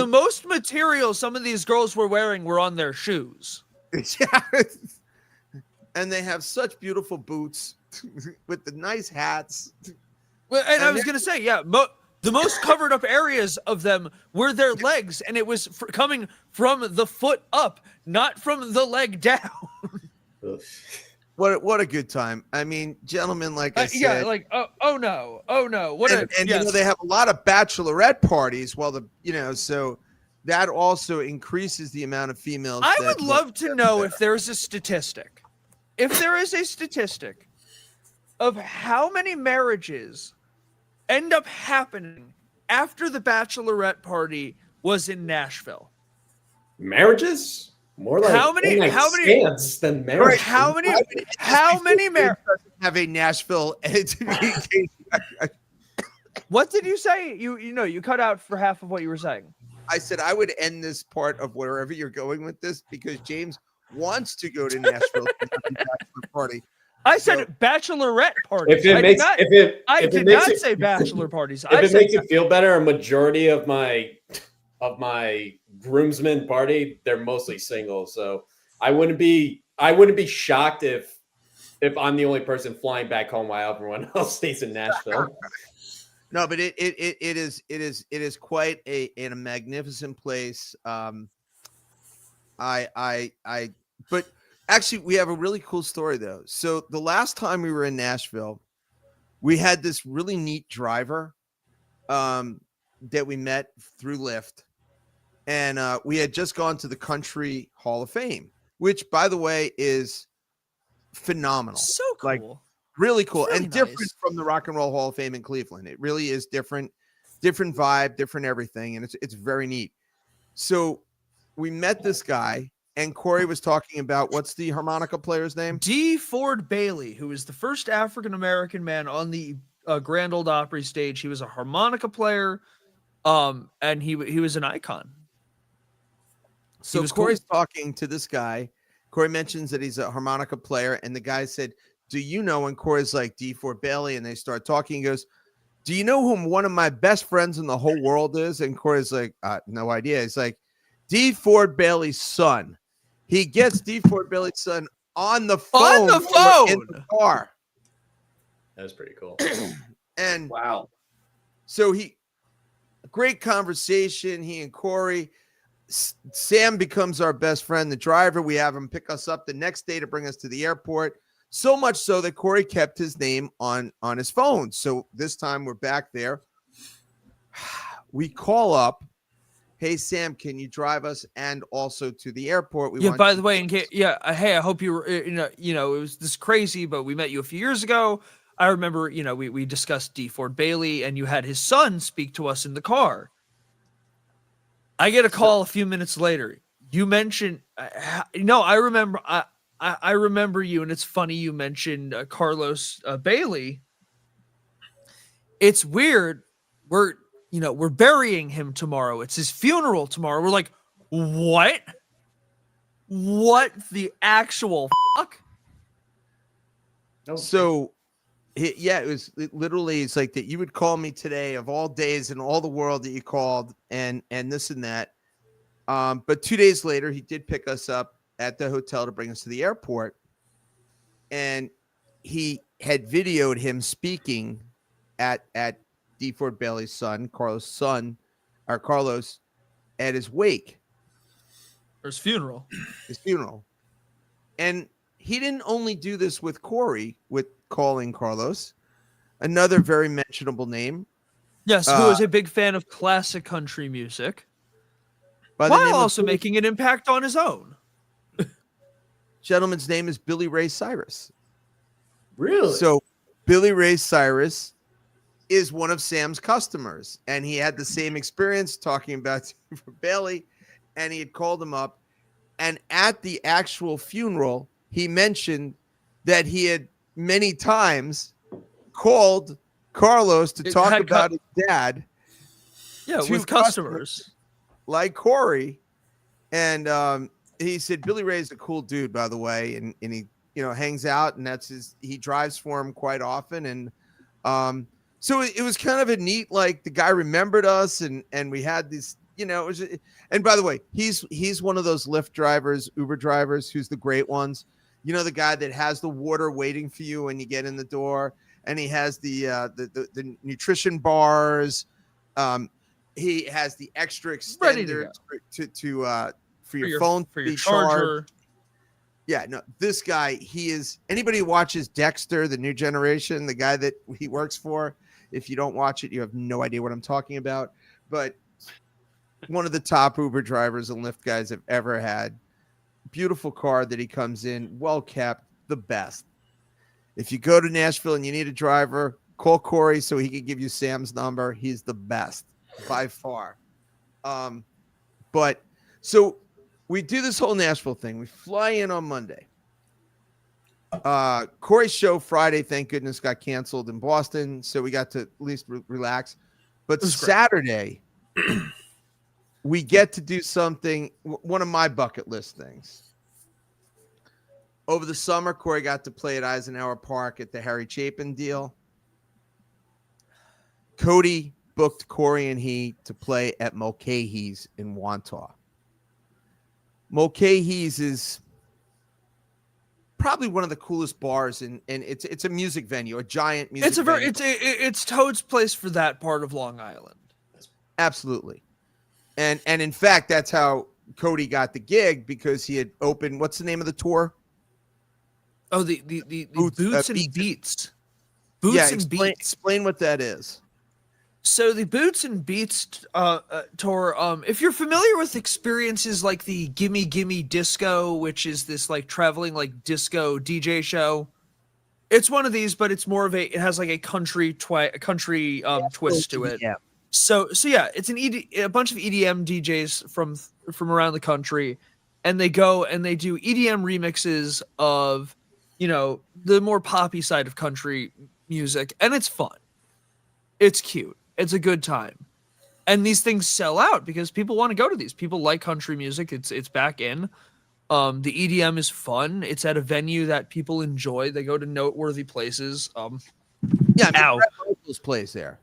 most material some of these girls were wearing were on their shoes. Yeah. And they have such beautiful boots with the nice hats. Well, and I was going to say, yeah, the most covered up areas of them were their legs, and it was coming from the foot up, not from the leg down. What a good time. I mean, gentlemen, like I said. Yeah, like, oh no. And yes. they have a lot of bachelorette parties so that also increases the amount of females. I would love to know if there's a statistic. If there is a statistic of how many marriages end up happening after the bachelorette party was in Nashville. Marriages? More like how many stands than marriages. How many marriages have a Nashville? What did you say? You cut out for half of what you were saying. I said I would end this part of wherever you're going with this because James wants to go to Nashville for the bachelor party. I said bachelorette parties. I did not say bachelor parties. If it makes you feel better, a majority of my groomsmen party, they're mostly single. So I wouldn't be shocked if I'm the only person flying back home while everyone else stays in Nashville. No, but it is quite a magnificent place. But actually, we have a really cool story though. So the last time we were in Nashville, we had this really neat driver that we met through Lyft, and we had just gone to the Country Hall of Fame, which, by the way, is phenomenal. So cool, like really cool, really and different from the Rock and Roll Hall of Fame in Cleveland. It really is different vibe, different everything, and it's very neat. So we met this guy. And Corey was talking about what's the harmonica player's name? D. Ford Bailey, who is the first African-American man on the Grand Ole Opry stage. He was a harmonica player, and he was an icon. So Corey's talking to this guy. Corey mentions that he's a harmonica player, and the guy said, "Do you know?" And Corey's like, D. Ford Bailey, and they start talking. He goes, "Do you know who one of my best friends in the whole world is?" And Corey's like, "No idea." He's like, D. Ford Bailey's son. He gets D. Ford Bailey's son on the phone in the car. That's pretty cool. And wow. So great conversation. He and Corey. Sam becomes our best friend, the driver. We have him pick us up the next day to bring us to the airport. So much so that Corey kept his name on his phone. So this time we're back there. We call up. Hey Sam, can you drive us and also to the airport? By the way, hey, I hope you were, it was this crazy, but we met you a few years ago. I remember, we discussed D. Ford Bailey, and you had his son speak to us in the car. I get a call a few minutes later. You mentioned, I remember, I remember you, and it's funny you mentioned Carlos Bailey. It's weird. We're burying him tomorrow. It's his funeral tomorrow. We're like, what? What the actual fuck? So, it was literally, it's like that you would call me today of all days in all the world that you called and this and that. But 2 days later, he did pick us up at the hotel to bring us to the airport. And he had videoed him speaking at D. Ford Bailey's son, Carlos, at his wake. Or his funeral. And he didn't only do this with Corey, with calling Carlos. another very mentionable name. Yes, who is a big fan of classic country music, By the while name also of making an impact on his own. gentleman's name is Billy Ray Cyrus. Really? So Billy Ray Cyrus is one of Sam's customers, and he had the same experience talking about Bailey, and he had called him up, and at the actual funeral, he mentioned that he had many times called Carlos to talk about his dad. Yeah, to with customers like Corey, and he said Billy Ray is a cool dude, by the way, and he hangs out, and he drives for him quite often, and so it was kind of a neat, like, the guy remembered us, and we had this, it was, and by the way, he's one of those Lyft drivers, Uber drivers, who's the great ones, the guy that has the water waiting for you when you get in the door, and he has the nutrition bars, he has the extra extender for your phone, for your charger. Yeah, no, this guy, anybody who watches Dexter, the new generation, the guy that he works for, if you don't watch it, you have no idea what I'm talking about. But one of the top Uber drivers and Lyft guys I've ever had. Beautiful car that he comes in, well kept, the best. If you go to Nashville and you need a driver, call Corey so he can give you Sam's number. He's the best by far. But so we do this whole Nashville thing. We fly in on Monday. Corey's show Friday, thank goodness, got canceled in Boston, so we got to at least relax. But Saturday, we get to do something, one of my bucket list things. Over the summer, Corey got to play at Eisenhower Park at the Harry Chapin deal. Cody booked Corey and he to play at Mulcahy's in Wantagh. Mulcahy's is probably one of the coolest bars, and it's a music venue, a giant music venue. It's Toad's place for that part of Long Island. Absolutely. And in fact, that's how Cody got the gig, because he had opened, what's the name of the tour? Oh, the Boots and Beats. Boots and Beats. Explain what that is. So the Boots and Beats tour, if you're familiar with experiences like the Gimme Gimme Disco, which is this like traveling like disco DJ show, it's one of these, but it's more of it has like a country twist to it. Yeah. So yeah, it's a bunch of EDM DJs from around the country, and they go and they do EDM remixes of, the more poppy side of country music, and it's fun. It's cute. It's a good time. And these things sell out because people want to go to these. People like country music. It's back in. The EDM is fun. It's at a venue that people enjoy. They go to noteworthy places. Yeah, Brett Michaels plays there.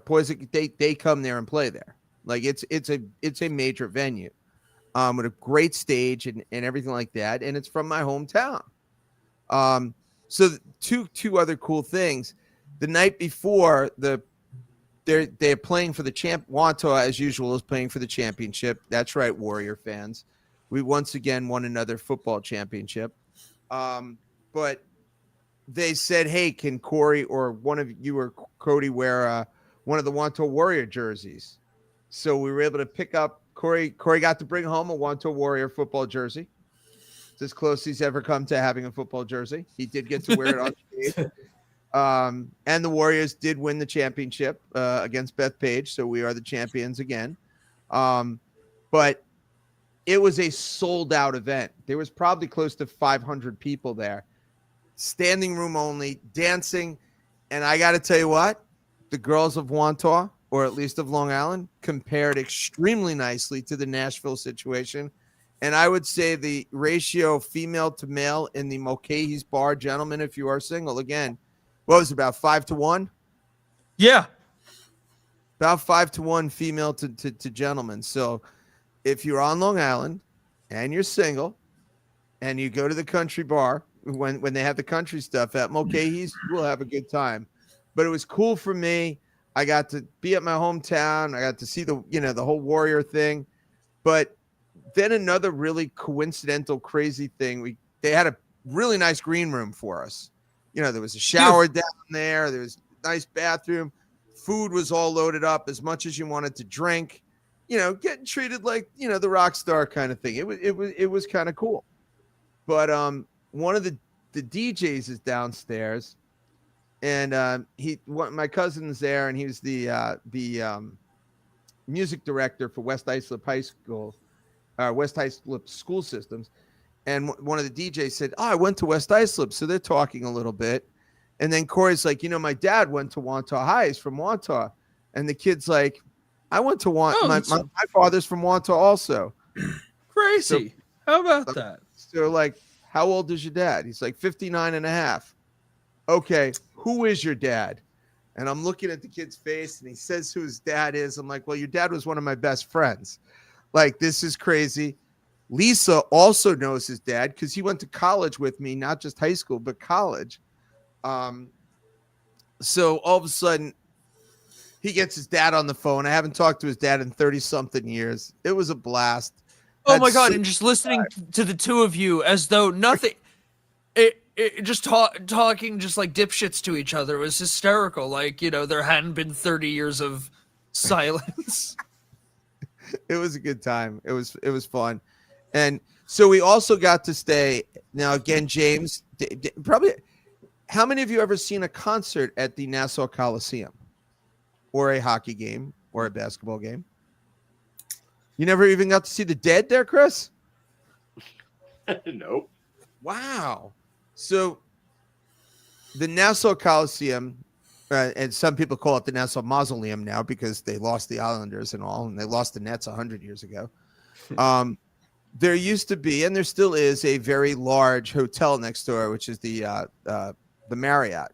Poison, they come there and play there. Like it's a major venue, with a great stage and everything like that. And it's from my hometown. So two other cool things. The night before, they're playing for the Wantagh, as usual, is playing for the championship. That's right, Warrior fans. We once again won another football championship. But they said, hey, can Corey or one of you or Cody wear one of the Wantagh Warrior jerseys? So we were able to pick up Corey. Corey got to bring home a Wantagh Warrior football jersey. It's as close he's ever come to having a football jersey. He did get to wear it on stage. And the Warriors did win the championship against Bethpage, so we are the champions again. But it was a sold-out event. There was probably close to 500 people there, standing room only, dancing. And I got to tell you what, the girls of Wantagh, or at least of Long Island, compared extremely nicely to the Nashville situation. And I would say the ratio female to male in the Mulcahy's bar, gentlemen, if you are single, again, what was it, about 5-1? Yeah. About 5-1 female to gentlemen. So if you're on Long Island and you're single and you go to the country bar when they have the country stuff at Mulcahy's, you will have a good time. But it was cool for me. I got to be at my hometown. I got to see the whole Warrior thing. But then another really coincidental, crazy thing. They had a really nice green room for us. There was a shower down there. There was nice bathroom. Food was all loaded up as much as you wanted to drink. Getting treated like, the rock star kind of thing. It was kind of cool. But one of the DJs is downstairs, and my cousin's there, and he was the music director for West Islip High School, West Islip School Systems. And one of the DJs said, "Oh, I went to West Islip," so they're talking a little bit. And then Corey's like, my dad went to Wantagh High. He's from Wantagh. And the kid's like, I went to Wantagh. My father's from Wantagh also. Crazy. How about that? So like, how old is your dad? He's like 59 and a half. Okay, who is your dad? And I'm looking at the kid's face, and he says who his dad is. I'm like, well, your dad was one of my best friends. Like, this is crazy. Lisa also knows his dad because he went to college with me, not just high school, but college. So all of a sudden, he gets his dad on the phone. I haven't talked to his dad in 30-something years. It was a blast. Oh my God. And just listening to the two of you as though nothing, just talking just like dipshits to each other was hysterical. Like, there hadn't been 30 years of silence. It was a good time. It was fun. And so we also got to stay. Now, again, James, probably, how many of you ever seen a concert at the Nassau Coliseum, or a hockey game, or a basketball game? You never even got to see the Dead there, Chris? Nope. Wow. So the Nassau Coliseum, and some people call it the Nassau Mausoleum now because they lost the Islanders and all, and they lost the Nets 100 years ago. There used to be, and there still is, a very large hotel next door, which is the Marriott.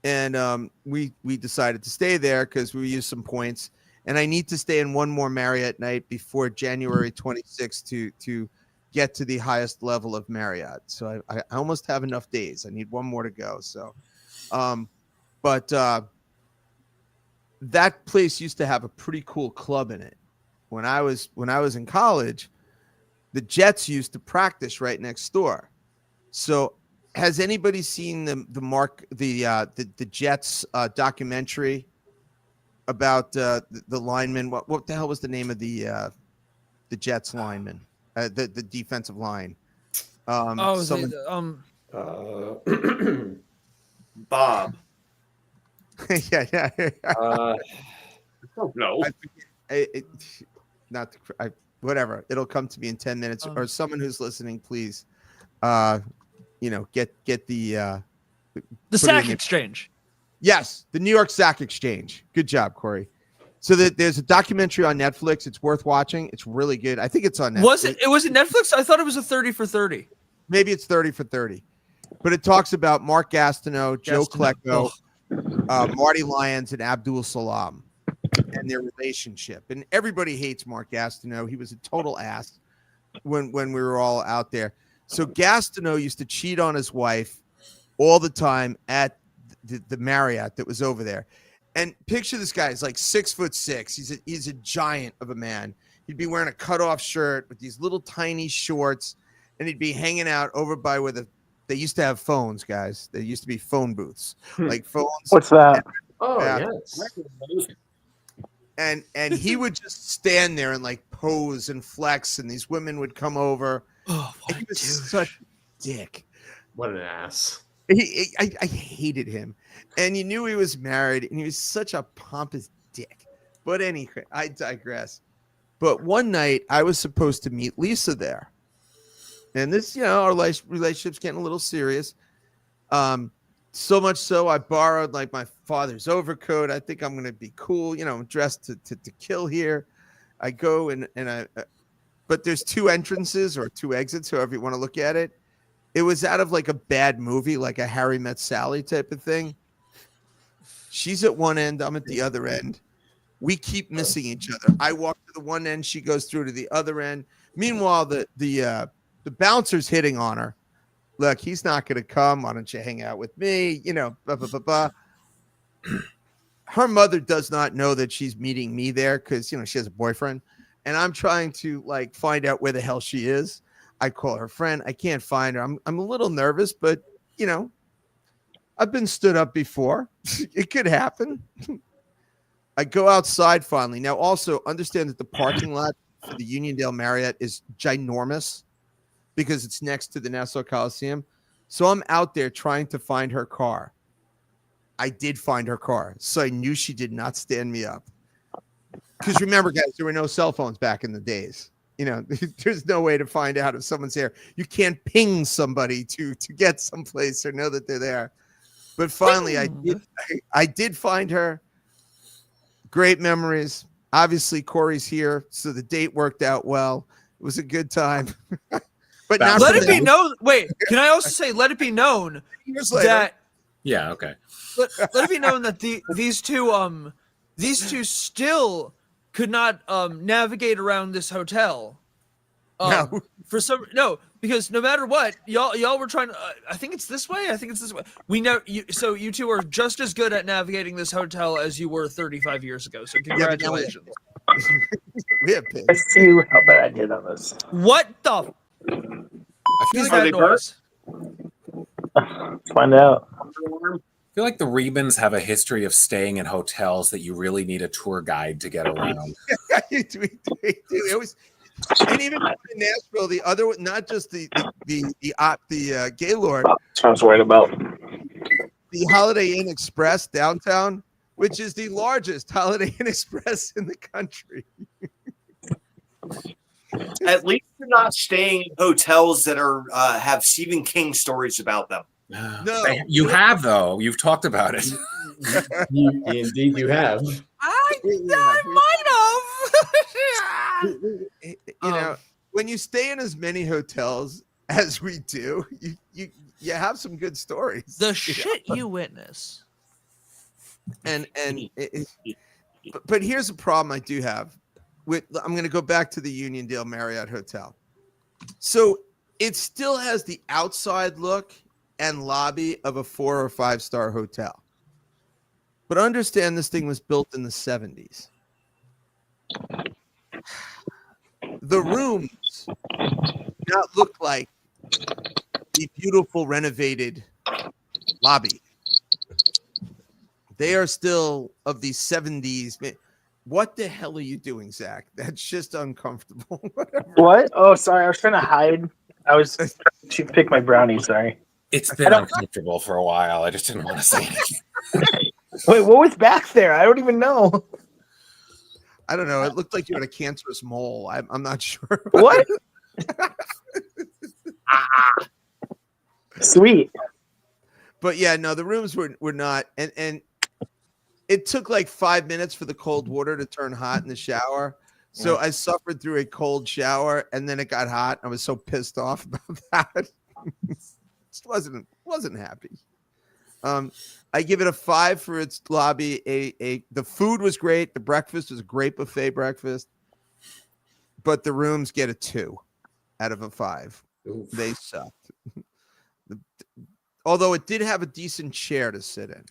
And we decided to stay there because we used some points. And I need to stay in one more Marriott night before January 26th to get to the highest level of Marriott. So I almost have enough days. I need one more to go. So, but that place used to have a pretty cool club in it. When I was in college, the Jets used to practice right next door. So has anybody seen the Jets documentary about the lineman? What the hell was the name of the Jets lineman? The defensive line. Bob. yeah. No. Whatever. It'll come to me in 10 minutes. Or someone who's listening, please. Get the Sack Exchange. Yes, the New York Sack Exchange. Good job, Corey. So there's a documentary on Netflix. It's worth watching. It's really good. I think it's on Netflix. Was it Netflix? I thought it was a 30 for 30. Maybe it's 30 for 30. But it talks about Mark Gastineau, Joe Klecko, Marty Lyons, and Abdul Salam and their relationship. And everybody hates Mark Gastineau. He was a total ass when we were all out there. So Gastineau used to cheat on his wife all the time at the Marriott that was over there. And picture this guy. He's like 6'6". He's a giant of a man. He'd be wearing a cutoff shirt with these little tiny shorts, and he'd be hanging out over by where they used to have phones, guys. There used to be phone booths, like phones. What's that? Yes. And he would just stand there and like pose and flex, and these women would come over. Oh, what he was such a dick. What an ass. I hated him, and you knew he was married, and he was such a pompous dick. But anyway, I digress. But one night, I was supposed to meet Lisa there, and this, our relationship's getting a little serious. So much so, I borrowed like my father's overcoat. I think I'm gonna be cool, dressed to kill here. I go and but there's two entrances or two exits, however you want to look at it. It was out of like a bad movie, like a Harry Met Sally type of thing. She's at one end, I'm at the other end. We keep missing each other. I walk to the one end, she goes through to the other end. Meanwhile, the bouncer's hitting on her. Look, he's not going to come. Why don't you hang out with me? Blah, blah, blah, blah. Her mother does not know that she's meeting me there because, she has a boyfriend. And I'm trying to like find out where the hell she is. I call her friend. I can't find her. I'm a little nervous, but I've been stood up before. It could happen. I go outside finally. Now, also understand that the parking lot for the Uniondale Marriott is ginormous because it's next to the Nassau Coliseum. So I'm out there trying to find her car. I did find her car, so I knew she did not stand me up. Because remember, guys, there were no cell phones back in the days. You know, there's no way to find out if someone's there. You can't ping somebody to get someplace or know that they're there. But finally, I did find her. Great memories. Obviously, Corey's here, so the date worked out well. It was a good time. But not let it be known. Wait, can I also say, let it be known that yeah, okay. let it be known that these two still could not navigate around this hotel. No. Because no matter what, y'all were trying to. I think it's this way. We know you. So you two are just as good at navigating this hotel as you were 35 years ago. So congratulations. We have pigs. Let's see how bad I did on this. What the? I feel Is like that noise? Let's find out. I feel like the Rebans have a history of staying in hotels that you really need a tour guide to get around. we do. It was, and even in Nashville, the other one, not just the Gaylord. That's what I was worried about. The Holiday Inn Express downtown, which is the largest Holiday Inn Express in the country. At least you're not staying in hotels that are have Stephen King stories about them. No, You have, though. You've talked about it. Indeed, you have. I might have. you know, when you stay in as many hotels as we do, you have some good stories. The shit you witness. But here's a problem I do have. I'm going to go back to the Uniondale Marriott Hotel. So it still has the outside look and lobby of a 4 or 5 star hotel. But understand this thing was built in the 70s. The rooms do not look like the beautiful renovated lobby. They are still of the 70s. What the hell are you doing, Zach? That's just uncomfortable. What? Oh, sorry. I was trying to hide. I was trying to pick my brownie. Sorry. It's been uncomfortable for a while. I just didn't want to say anything. Wait, what was back there? I don't even know. I don't know. It looked like you had a cancerous mole. I'm not sure. What? Sweet. But yeah, no, the rooms were not. And it took like 5 minutes for the cold water to turn hot in the shower. So I suffered through a cold shower, and then it got hot. I was so pissed off about that. Just wasn't happy. I give it a 5 for its lobby. The food was great. The breakfast was a great buffet breakfast, but the rooms get a 2 out of a 5. Oof. They sucked. Although it did have a decent chair to sit in.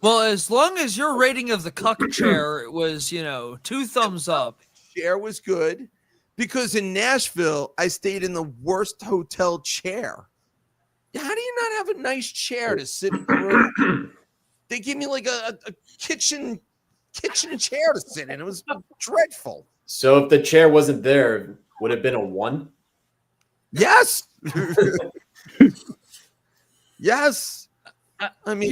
Well, as long as your rating of the cuck chair was, 2 thumbs up. Chair was good because in Nashville, I stayed in the worst hotel chair. How do you not have a nice chair to sit in the room? They gave me like a kitchen chair to sit in. It was dreadful. So if the chair wasn't there, would it have been a 1? Yes. Yes. I mean,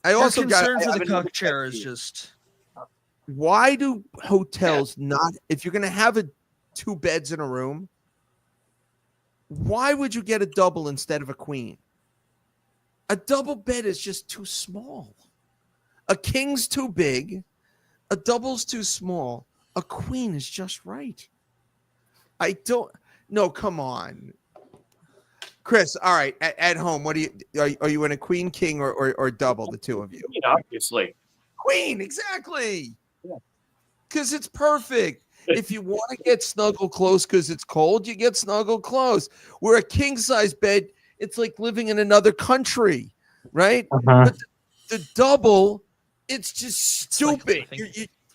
I also got concern for the cuck chair is just. Why do hotels not? If you're going to have 2 beds in a room, why would you get a double instead of a queen? A double bed is just too small. A king's too big. A double's too small. A queen is just right. No, come on. Chris, all right, at home, what are you in a queen, king, or double, the two of you? Obviously. Queen, exactly. Because it's perfect. If you want to get snuggle close because it's cold, you get snuggle close. Where a king-size bed, it's like living in another country, right? But the double, it's just stupid.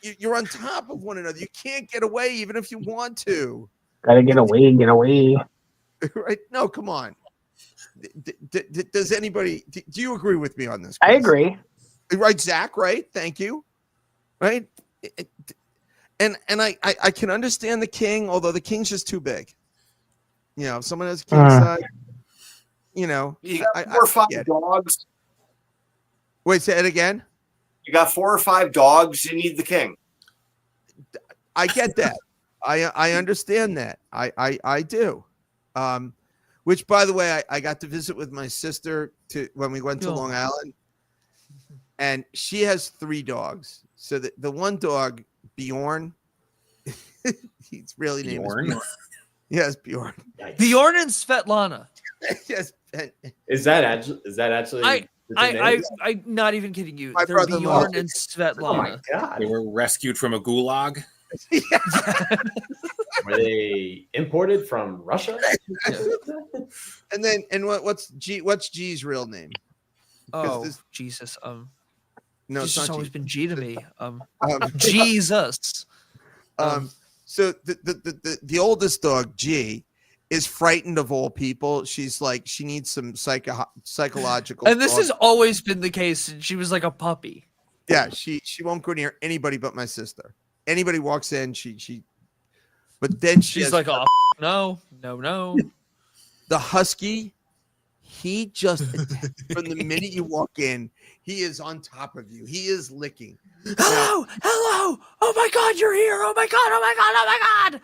You're on top of one another. You can't get away even if you want to. Gotta get away. Right? No, come on. Does anybody? Do you agree with me on this? I Chris? agree. Right, Zach. Right. Thank you. Right. And I can understand the king, although the king's just too big. You know, if someone has a king size, you know, You got 4 or 5 dogs. Wait, say it again. You got 4 or 5 dogs. You need the king. I get that. I understand that. I do. Which, by the way, I got to visit with my sister when we went to Long Island, and she has 3 dogs. So the one dog, Bjorn, he's really named Bjorn. Yes, Bjorn. Bjorn and Svetlana. Yes. Is that actually? I'm not even kidding you. My They're brother-in-law. Bjorn and Svetlana. Oh my god! They were rescued from a gulag. Were they imported from Russia? And what's G's real name? Oh, Jesus. No, it's it's just not always G. been G to me. Jesus. So the oldest dog, G, is frightened of all people. She's like, she needs some psychological. And this has always been the case since she was like a puppy. Yeah, she won't go near anybody but my sister. Anybody walks in, she. But then she's like, oh no. The husky, he just from the minute you walk in, he is on top of you. He is licking. Hello. Oh my God, you're here. Oh my God.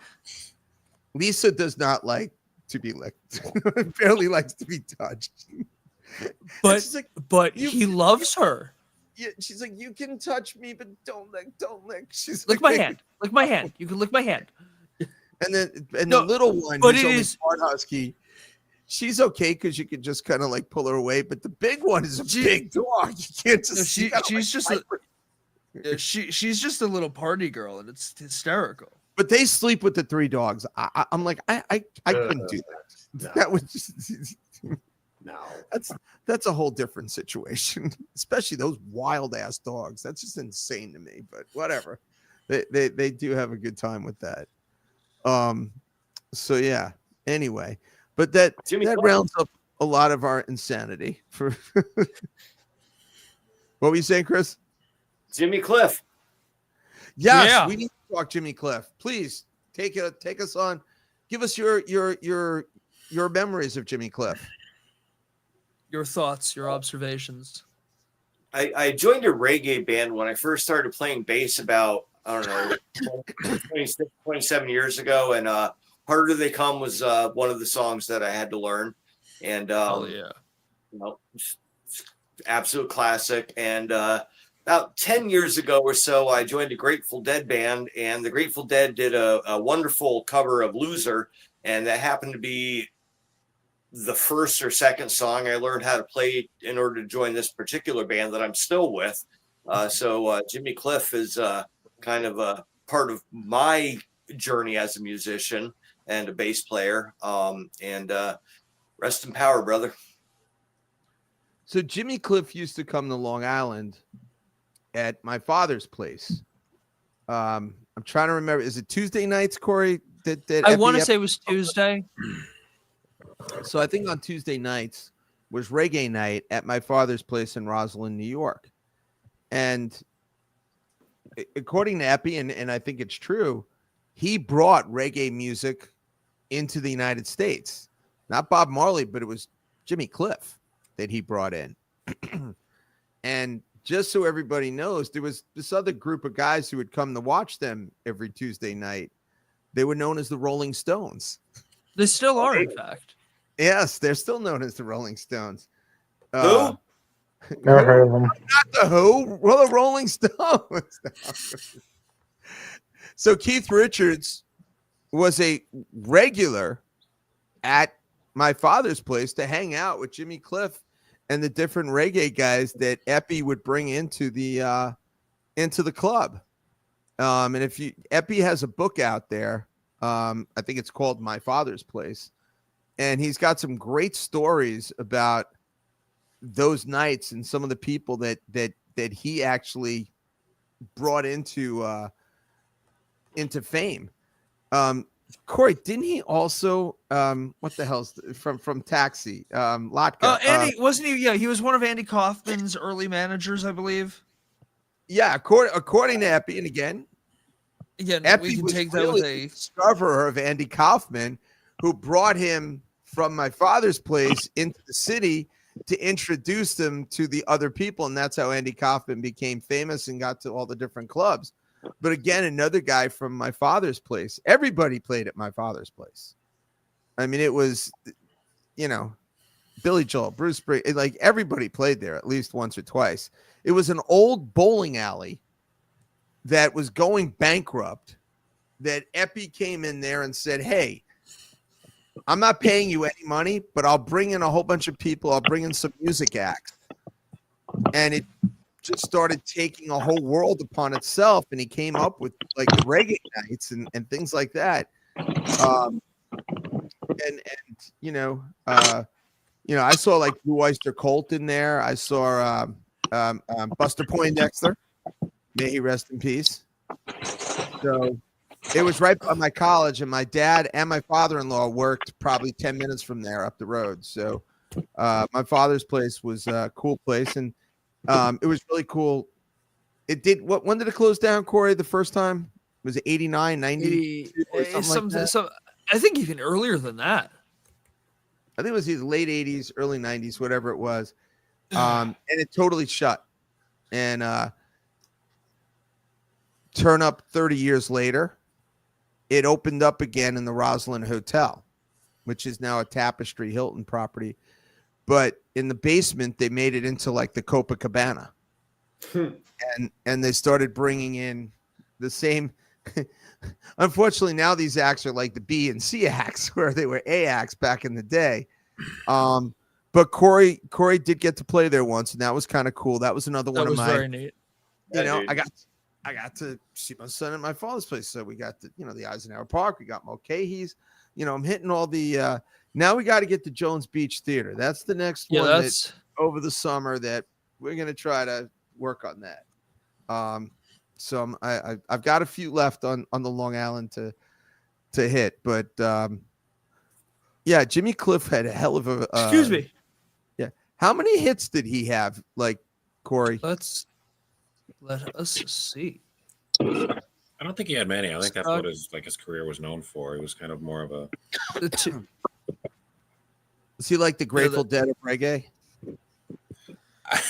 Lisa does not like to be licked. Barely likes to be touched. But he loves her. Yeah, she's like, you can touch me, but don't lick. She's lick my hand. Lick my hand. You can lick my hand. And the little one, but who's it only is part husky. She's okay because you can just kind of like pull her away, but the big one is a big dog. You can't just. She's just a little party girl, and it's hysterical. But they sleep with the 3 dogs. I'm like, I couldn't do that. No. That was just No. that's a whole different situation. Especially those wild ass dogs. That's just insane to me. But whatever. They do have a good time with that. So yeah. Anyway, but that rounds up a lot of our insanity. For what were you saying, Chris? Jimmy Cliff. Yes, we need to talk Jimmy Cliff. Please take us on. Give us your memories of Jimmy Cliff. Your thoughts, your observations. I joined a reggae band when I first started playing bass about, I don't know, 26, 27 years ago. And Harder They Come was one of the songs that I had to learn. And absolute classic. And about 10 years ago or so, I joined a Grateful Dead band, and the Grateful Dead did a wonderful cover of Loser. And that happened to be the first or second song I learned how to play in order to join this particular band that I'm still with. So Jimmy Cliff is kind of a part of my journey as a musician and a bass player. And rest in power, brother. So Jimmy Cliff used to come to Long Island at my father's place. I'm trying to remember. Is it Tuesday nights, Corey? I want to say it was Tuesday. So I think on Tuesday nights was reggae night at my father's place in Roslyn, New York. And according to Epi, and I think it's true, he brought reggae music into the United States. Not Bob Marley, but it was Jimmy Cliff that he brought in. And just so everybody knows, there was this other group of guys who would come to watch them every Tuesday night. They were known as the Rolling Stones. They still are, in fact. Yes, they're still known as the Rolling Stones. Who? Never heard of them. Not the Who. Well, the Rolling Stones. So Keith Richards was a regular at my father's place to hang out with Jimmy Cliff and the different reggae guys that Epi would bring into the club. And if Epi has a book out there, I think it's called My Father's Place. And he's got some great stories about those nights and some of the people that he actually brought into fame. Corey, didn't he also what the hell's from Taxi? Latka. Andy wasn't he? Yeah, he was one of Andy Kaufman's early managers, I believe. Yeah, according to Epi, and again, Again, we Epi can was take that really with a the discoverer of Andy Kaufman, who brought him from my father's place into the city to introduce them to the other people, and that's how Andy Kaufman became famous and got to all the different clubs. But again, another guy from my father's place. Everybody played at my father's place. I mean, it was, Billy Joel, Bruce Springsteen, like everybody played there at least once or twice. It was an old bowling alley that was going bankrupt, that Epi came in there and said, hey, I'm not paying you any money, but I'll bring in a whole bunch of people. I'll bring in some music acts. And it just started taking a whole world upon itself. And he came up with like the reggae nights and things like that. I saw like Blue Oyster Cult in there. I saw Buster Poindexter. May he rest in peace. So it was right by my college, and my dad and my father-in-law worked probably 10 minutes from there up the road. So my father's place was a cool place, and it was really cool. It did. When did it close down, Corey, the first time? Was it 89, 90? I think even earlier than that. I think it was either late 80s, early 90s, whatever it was. And it totally shut. And turn up 30 years later, it opened up again in the Roslyn Hotel, which is now a Tapestry Hilton property. But in the basement, they made it into like the Copacabana. And they started bringing in the same. Unfortunately, now these acts are like the B and C acts, where they were A acts back in the day. But Corey did get to play there once, and that was kind of cool. That was another one of my. Very neat. I got to see my son at my father's place. So we got the Eisenhower Park. We got Mulcahy's. I'm hitting all the. Now we got to get to Jones Beach Theater. That's the next one. That's over the summer that we're gonna try to work on that. So I've got a few left on the Long Island to hit, but yeah, Jimmy Cliff had a hell of a. Excuse me. Yeah, how many hits did he have? Like Corey. Let us see. I don't think he had many. I think that's what his career was known for. He was kind of more of a. Was he like the Grateful Dead of reggae?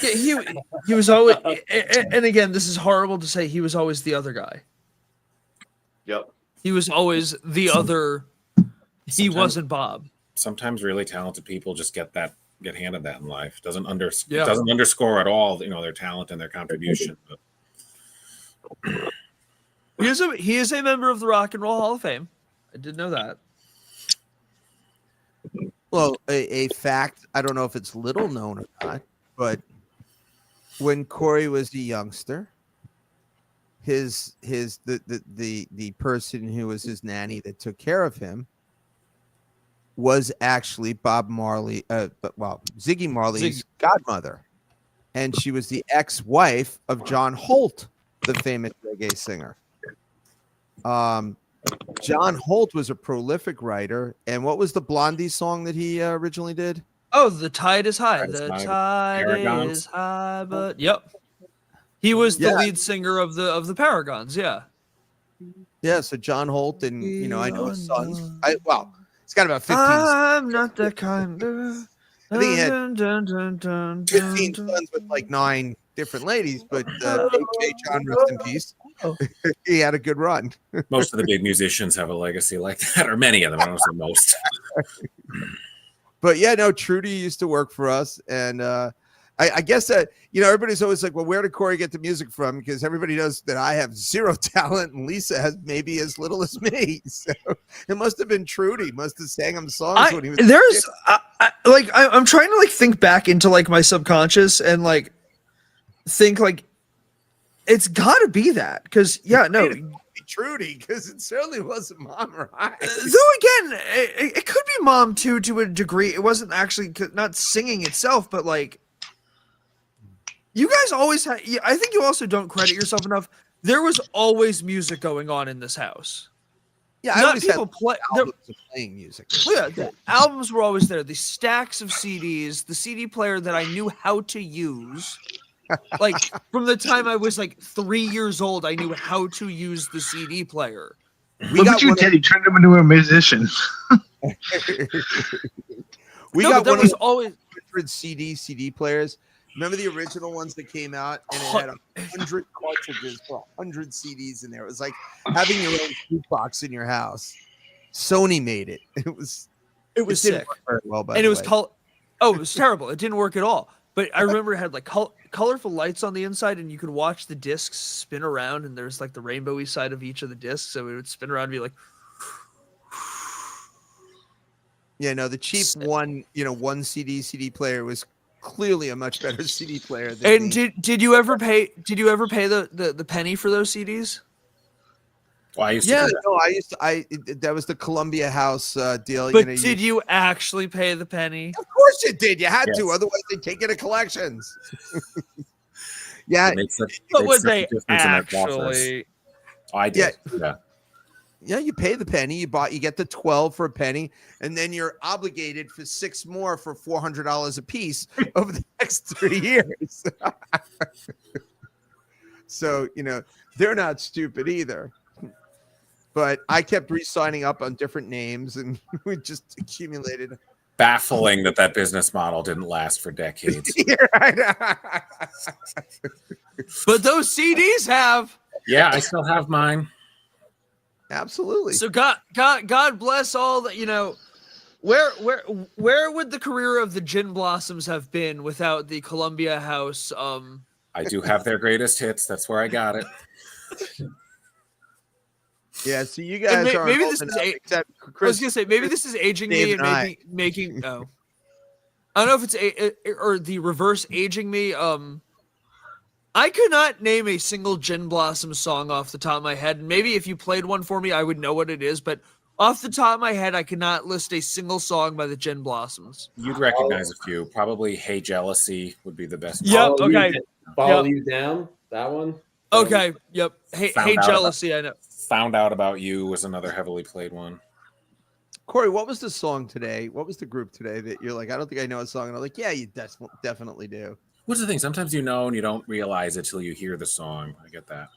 Yeah, he was always, and again, this is horrible to say. He was always the other guy. Yep. He was always the other. He wasn't Bob. Sometimes really talented people just get handed that in life. Doesn't underscore at all, their talent and their contribution. But He is a member of the Rock and Roll Hall of Fame. I did know that. Well, a fact, I don't know if it's little known or not, but when Corey was a youngster, the person who was his nanny that took care of him was actually Bob Marley, Ziggy Marley's godmother. And she was the ex-wife of John Holt, the famous reggae singer. John Holt was a prolific writer. And what was the Blondie song that he originally did? Oh, The Tide is High. The tide is high, but yep. He was the lead singer of the Paragons, yeah. Yeah, so John Holt and I know his sons. He's got about 15. I'm not that kind of. I think he had 15 sons with like 9 different ladies, but AK John, rest in peace. He had a good run. Most of the big musicians have a legacy like that, or many of them. I don't say most. But yeah, no, Trudy used to work for us, and I guess that everybody's always like, well, where did Corey get the music from? Because everybody knows that I have zero talent, and Lisa has maybe as little as me. So it must have been Trudy. Must have sang him songs when he was. I'm trying to think back into my subconscious and think it's got to be that because Trudy, because it certainly wasn't Mom or I. Though again, it could be Mom too, to a degree. It wasn't actually not singing itself, but you guys always had. I think you also don't credit yourself enough. There was always music going on in this house. Yeah, I not always had people play. albums of playing music. Yeah, the albums were always there. The stacks of CDs, the CD player that I knew how to use. Like from the time I was like 3 years old, I knew how to use the CD player. Look at you, Teddy, turned him into a musician. We No, got but that one was of always 100 CD players. Remember the original ones that came out, and it had 100 cartridges for 100 CDs in there. It was like having your own jukebox in your house. Sony made it. It was sick. didn't work very well, by And the it was way. it was terrible. It didn't work at all. But I remember it had like colorful lights on the inside, and you could watch the discs spin around, and there's like the rainbowy side of each of the discs, so it would spin around and be like. Yeah, no, the cheap one CD player was clearly a much better CD player than And did you ever pay the penny for those CDs? Well, I used to. Yeah, do that. no, that was the Columbia House deal. But did you actually pay the penny? Of course you did. You had to, Yes. otherwise they'd take it to collections. Yeah, It makes such- But makes would such a they difference in their coffers. actually? Oh, I did. Yeah. yeah, you pay the penny. You get the 12 for a penny, and then you're obligated for 6 more for $400 a piece over the next 3 years. So they're not stupid either. But I kept re-signing up on different names, and we just accumulated. Baffling that business model didn't last for decades. Yeah, right. But those CDs have. Yeah, I still have mine. Absolutely. So God bless all that. Where would the career of the Gin Blossoms have been without the Columbia House? I do have their greatest hits. That's where I got it. Yeah, so you guys are maybe this is except I was Chris. gonna say maybe this is aging me Dave and and I. maybe making. Oh, I don't know if it's or the reverse aging me. I could not name a single Gin Blossom song off the top of my head. Maybe if you played one for me, I would know what it is. But off the top of my head, I could not list a single song by the Gin Blossoms. You'd recognize a few. Probably "Hey Jealousy" would be the best. Yep. Okay. Follow you down. That one. Okay. Yep. Hey, Found out Jealousy. I know. Found Out About You was another heavily played one. Corey, what was the song today? What was the group today that you're like, I don't think I know a song? And I'm like, yeah, you definitely do. What's the thing? Sometimes you know and you don't realize it till you hear the song. I get that.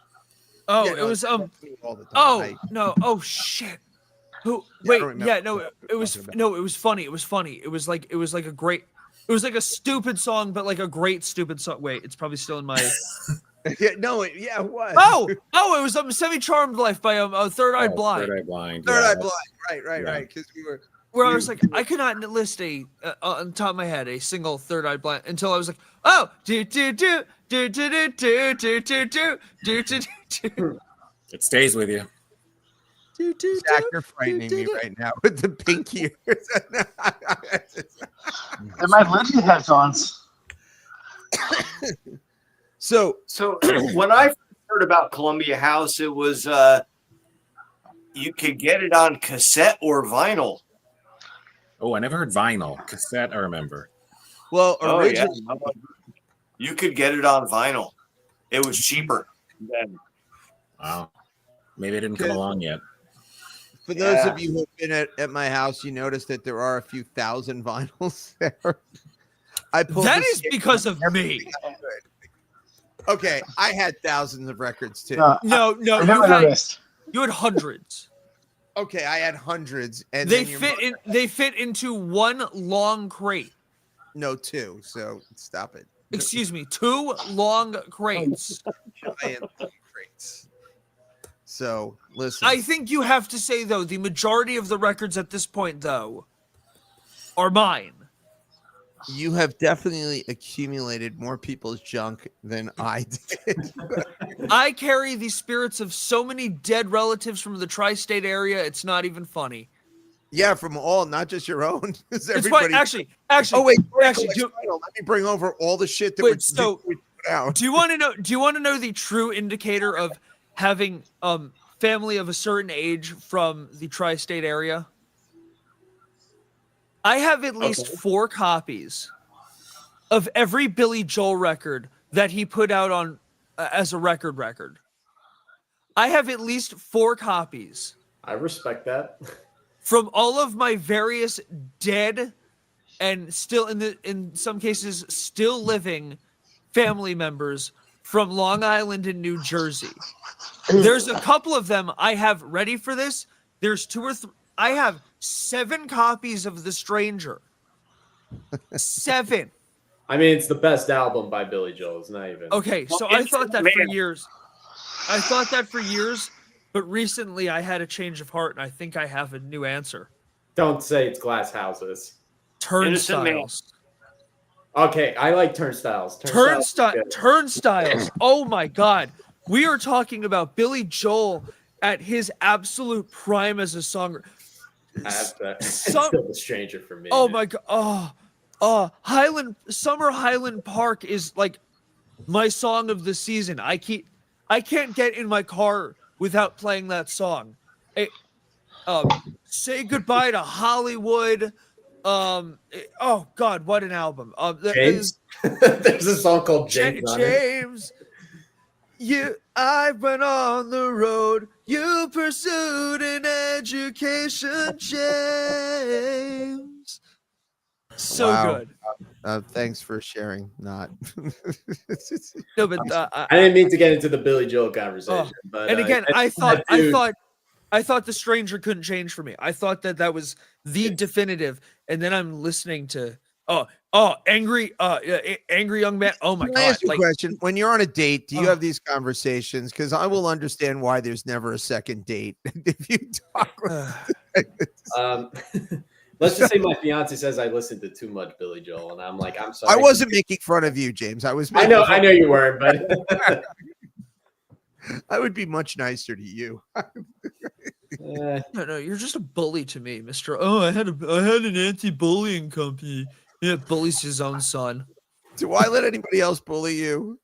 Oh, Yeah, it no, was all the time. Oh no! Oh shit! Who? Yeah, I Wait, don't remember yeah, no, what it was talking about. no, it was funny. It was funny. It was like a great. It was like a stupid song, but like a great stupid song. Wait, it's probably still in my. Yeah, no, yeah, what? Oh, it was Semi Charmed Life by Third Eye Blind. Third Eye Blind. Third yeah, Eye Blind. Right. Yeah. Because we were. Where I was like, I could not list on top of my head a single Third Eye Blind until I was like, oh, do do do do do do do do do do do do. It stays with you. Zach, you're frightening me right now with the pink ears. And my Lindsay headphones. So When I heard about Columbia House, it was you could get it on cassette or vinyl. Oh, I never heard vinyl. Cassette, I remember. well, Oh yeah, originally, you could get it on vinyl. It was cheaper then. Wow. Maybe it didn't come along yet. for those Yeah. of you who've been at my house, you notice that there are a few thousand vinyls there. I pulled That the is scale because on of everything me. I could. Okay, I had thousands of records too. No, I you never had, noticed. you had hundreds. Okay, I had hundreds, and They then your fit in. mother- They fit into one long crate. No, two. So stop it. Excuse me, 2 long crates. Giant crates. So listen, I think you have to say though, the majority of the records at this point though are mine. you have definitely accumulated more people's junk than I did. I carry the spirits of so many dead relatives from the tri-state area. It's not even funny. Yeah, from all, not just your own. It's Everybody. funny. Actually, Oh wait, actually, let me bring over all the shit that Wait, so- we put out. do you want to know? Do you want to know the true indicator of having family of a certain age from the tri-state area? I have at least 4 copies of every Billy Joel record that he put out on as a record. I have at least 4 copies I respect that. From all of my various dead and still in some cases still living family members from Long Island and New Jersey. There's a couple of them I have ready for this. There's 2 or 3. I have 7 copies of The Stranger. 7. I mean, it's the best album by Billy Joel. It's not even. Okay, so I thought that for years. I thought that for years, but recently I had a change of heart, and I think I have a new answer. Don't say it's Glass Houses. Turnstiles. Okay, I like Turnstiles. Turnstiles. Oh my God. We are talking about Billy Joel at his absolute prime as a songwriter. It's still The Stranger for me. Oh my God. Summer Highland Park is like my song of the season. I can't get in my car without playing that song. Say Goodbye to Hollywood. Oh God, what an album. James? There's a song called James. James. I went on the road. You pursued an education, James. So good. Thanks for sharing. Not. No, but I didn't mean to get into the Billy Joel conversation. But and again, I thought The Stranger couldn't change for me. I thought that was the definitive. And then I'm listening to angry young man. Oh my Can God! I ask you a question? When you're on a date, do you have these conversations? Because I will understand why there's never a second date if you talk. Let's just say my fiance says I listen to too much Billy Joel, and I'm like, I'm sorry. I wasn't making fun of you, James. I was. I know you weren't, but I would be much nicer to you. No, you're just a bully to me, Mr. Oh, I had an anti-bullying company. Yeah, bullies his own son. Do I let anybody else bully you?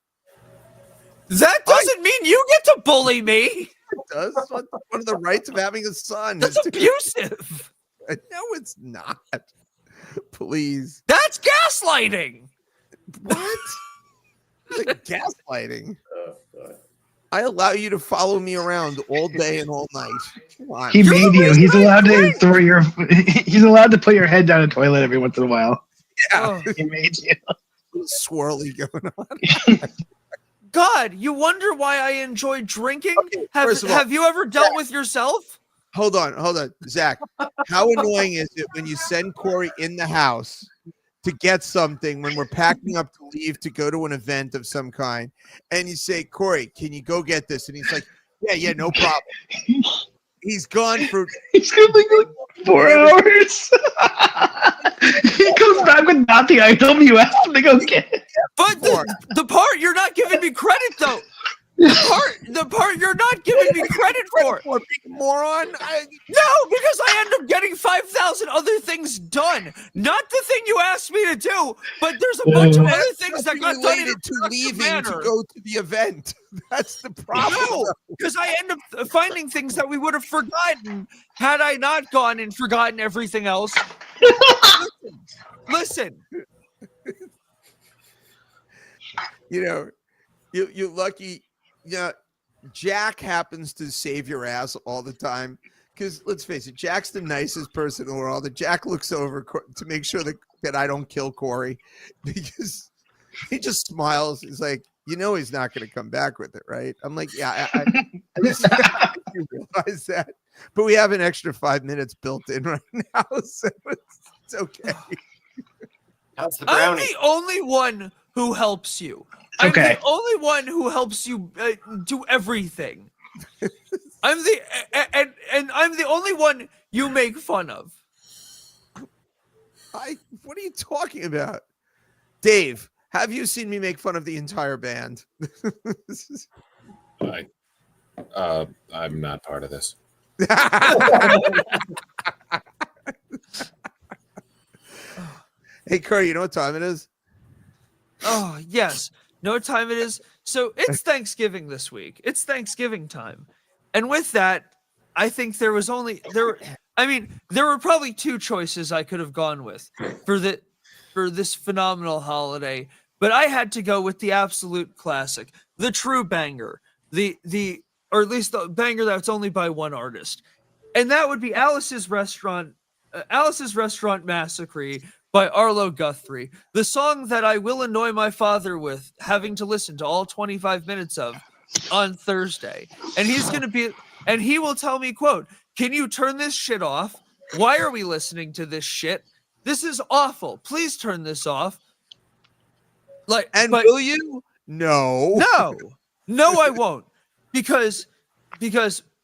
That doesn't mean you get to bully me. It does. One of the rights of having a son. That's abusive. No, it's not. Please. That's gaslighting. What? Like gaslighting. I allow you to follow me around all day and all night. Come on. He made you. He's allowed to throw your. He's allowed to put your head down a toilet every once in a while. Yeah, he made you. Swirly going on. God, you wonder why I enjoy drinking? Okay, have you ever dealt with yourself? Hold on, Zach. How annoying is it when you send Corey in the house to get something when we're packing up to leave to go to an event of some kind, and you say, Corey, can you go get this? And he's like, yeah, no problem. He's gone for. He's gonna be like 4 hours. He comes back with not the item you asked him to go get. But the part you're not giving me credit though. The part you're not giving me credit for. Moron. No, because I end up getting 5,000 other things done. Not the thing you asked me to do, but there's a bunch of other things that got done in to leaving to go to the event. That's the problem. No, because I end up finding things that we would have forgotten had I not gone and forgotten everything else. Listen. You're lucky. Yeah, Jack happens to save your ass all the time. Because let's face it, Jack's the nicest person in the world. And Jack looks over to make sure that I don't kill Corey, because he just smiles. He's like, he's not going to come back with it, right? I'm like, yeah, I just you realize that. But we have an extra 5 minutes built in right now, so it's okay. That's the brownie. I'm the only one who helps you. Okay. I'm the only one who helps you do everything. I'm the only one you make fun of. What are you talking about? Dave, have you seen me make fun of the entire band? I'm not part of this. Hey, Curry, you know what time it is? Oh, yes. Know what time it is? So it's Thanksgiving this week. It's Thanksgiving time. And with that, I think there were probably 2 choices I could have gone with for this phenomenal holiday, but I had to go with the absolute classic, the true banger, or at least the banger that's only by one artist. and that would be Alice's Restaurant Massacre by Arlo Guthrie, the song that I will annoy my father with having to listen to all 25 minutes of on Thursday. And he will tell me, quote, "Can you turn this shit off? Why are we listening to this shit? This is awful. Please turn this off." Will you? No. No, I won't. Because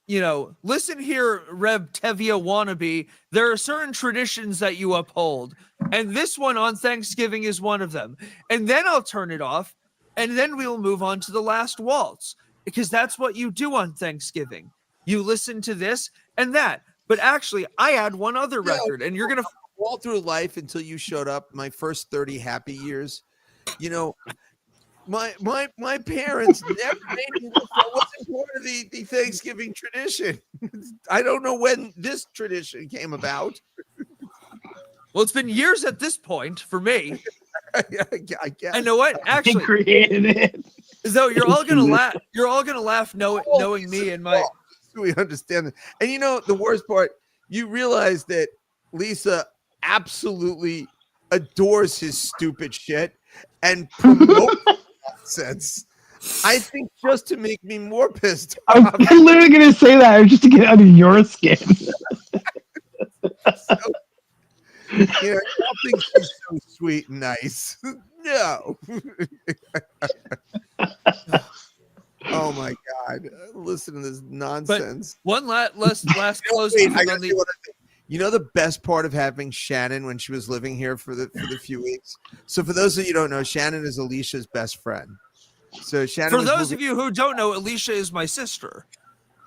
listen here, Reb Tevia wannabe, there are certain traditions that you uphold, and this one on Thanksgiving is one of them. And then I'll turn it off, and then we'll move on to the last waltz, because that's what you do on Thanksgiving. You listen to this and that. But actually, I add one other record, and you're gonna all through life until you showed up. My first 30 happy years, my parents never made me look at what's important of the Thanksgiving tradition. I don't know when this tradition came about. Well, it's been years at this point for me. I guess. I know what? Actually, created it. So you're all gonna laugh. You're all gonna laugh knowing me and my. We understand that. And the worst part, you realize that Lisa absolutely adores his stupid shit and promotes nonsense. I think just to make me more pissed I'm off. literally going to say that just to get under your skin. Y'all think she's so sweet and nice. No. Oh my God! Listen to this nonsense. But one last close. The best part of having Shannon when she was living here for the few weeks. So for those of you who don't know, Shannon is Alicia's best friend. So Shannon. For those of you who don't know, Alicia is my sister.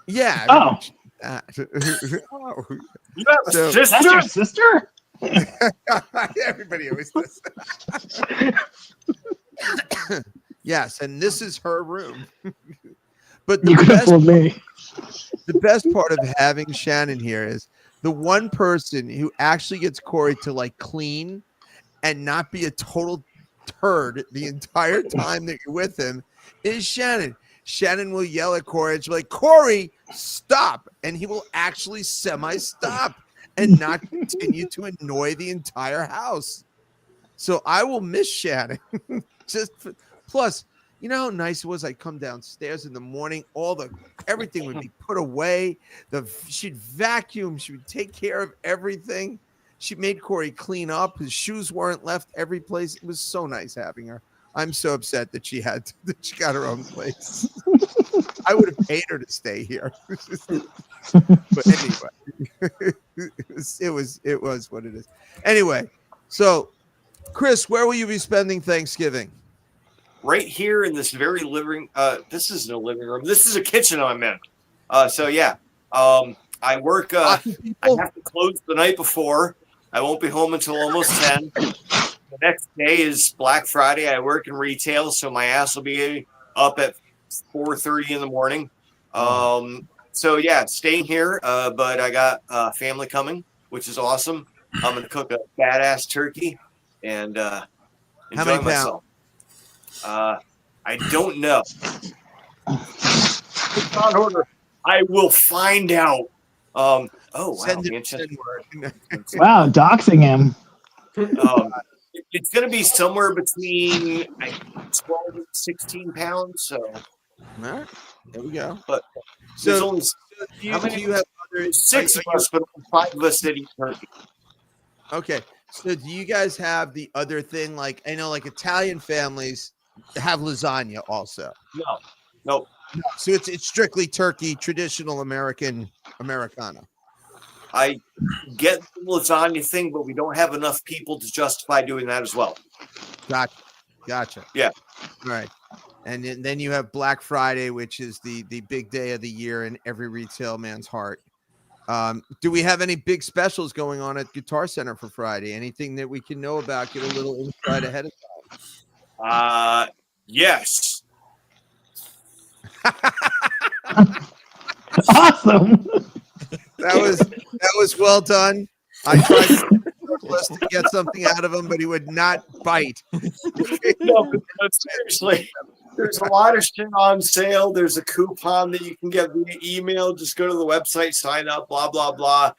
Yeah. Oh. You have a sister? That's your sister? Everybody always does. Yes, and this is her room. But You could have fooled me. The best part of having Shannon here is the one person who actually gets Corey to clean and not be a total turd the entire time that you're with him is Shannon. Shannon will yell at Corey and she'll be like, "Corey, stop!" And he will actually semi-stop and not continue to annoy the entire house. So I will miss Shannon. Plus, you know how nice it was? I'd come downstairs in the morning, everything would be put away. She'd vacuum, she would take care of everything. She made Corey clean up. His shoes weren't left every place. It was so nice having her. I'm so upset that she got her own place. I would have paid her to stay here. But anyway, it was what it is. Anyway, so Chris, where will you be spending Thanksgiving? Right here in this very living. This isn't a living room. This is a kitchen I'm in. So yeah, I work. I have to close the night before. I won't be home until almost 10. The next day is Black Friday. I work in retail, so my ass will be up at 4:30 in the morning. So yeah, staying here. But I got family coming, which is awesome. I'm gonna cook a badass turkey and enjoy myself. I don't know. It's on order. I will find out. Wow. Wow, doxing him. It's going to be somewhere between 12 and 16 pounds. So, all right, there we go. But so, only, do you have other 6 of us, but 5 of us that eat turkey. Okay. So, do you guys have the other thing? I know, Italian families have lasagna also. No. So it's strictly turkey, traditional Americana. I get the lasagna thing, but we don't have enough people to justify doing that as well. Gotcha. Yeah. All right. And then you have Black Friday, which is the big day of the year in every retail man's heart. Do we have any big specials going on at Guitar Center for Friday? Anything that we can know about? Get a little insight ahead of time. Yes. Awesome. That was well done. I tried to get something out of him, but he would not bite. No, seriously. There's a lot of shit on sale. There's a coupon that you can get via email. Just go to the website, sign up, blah, blah, blah.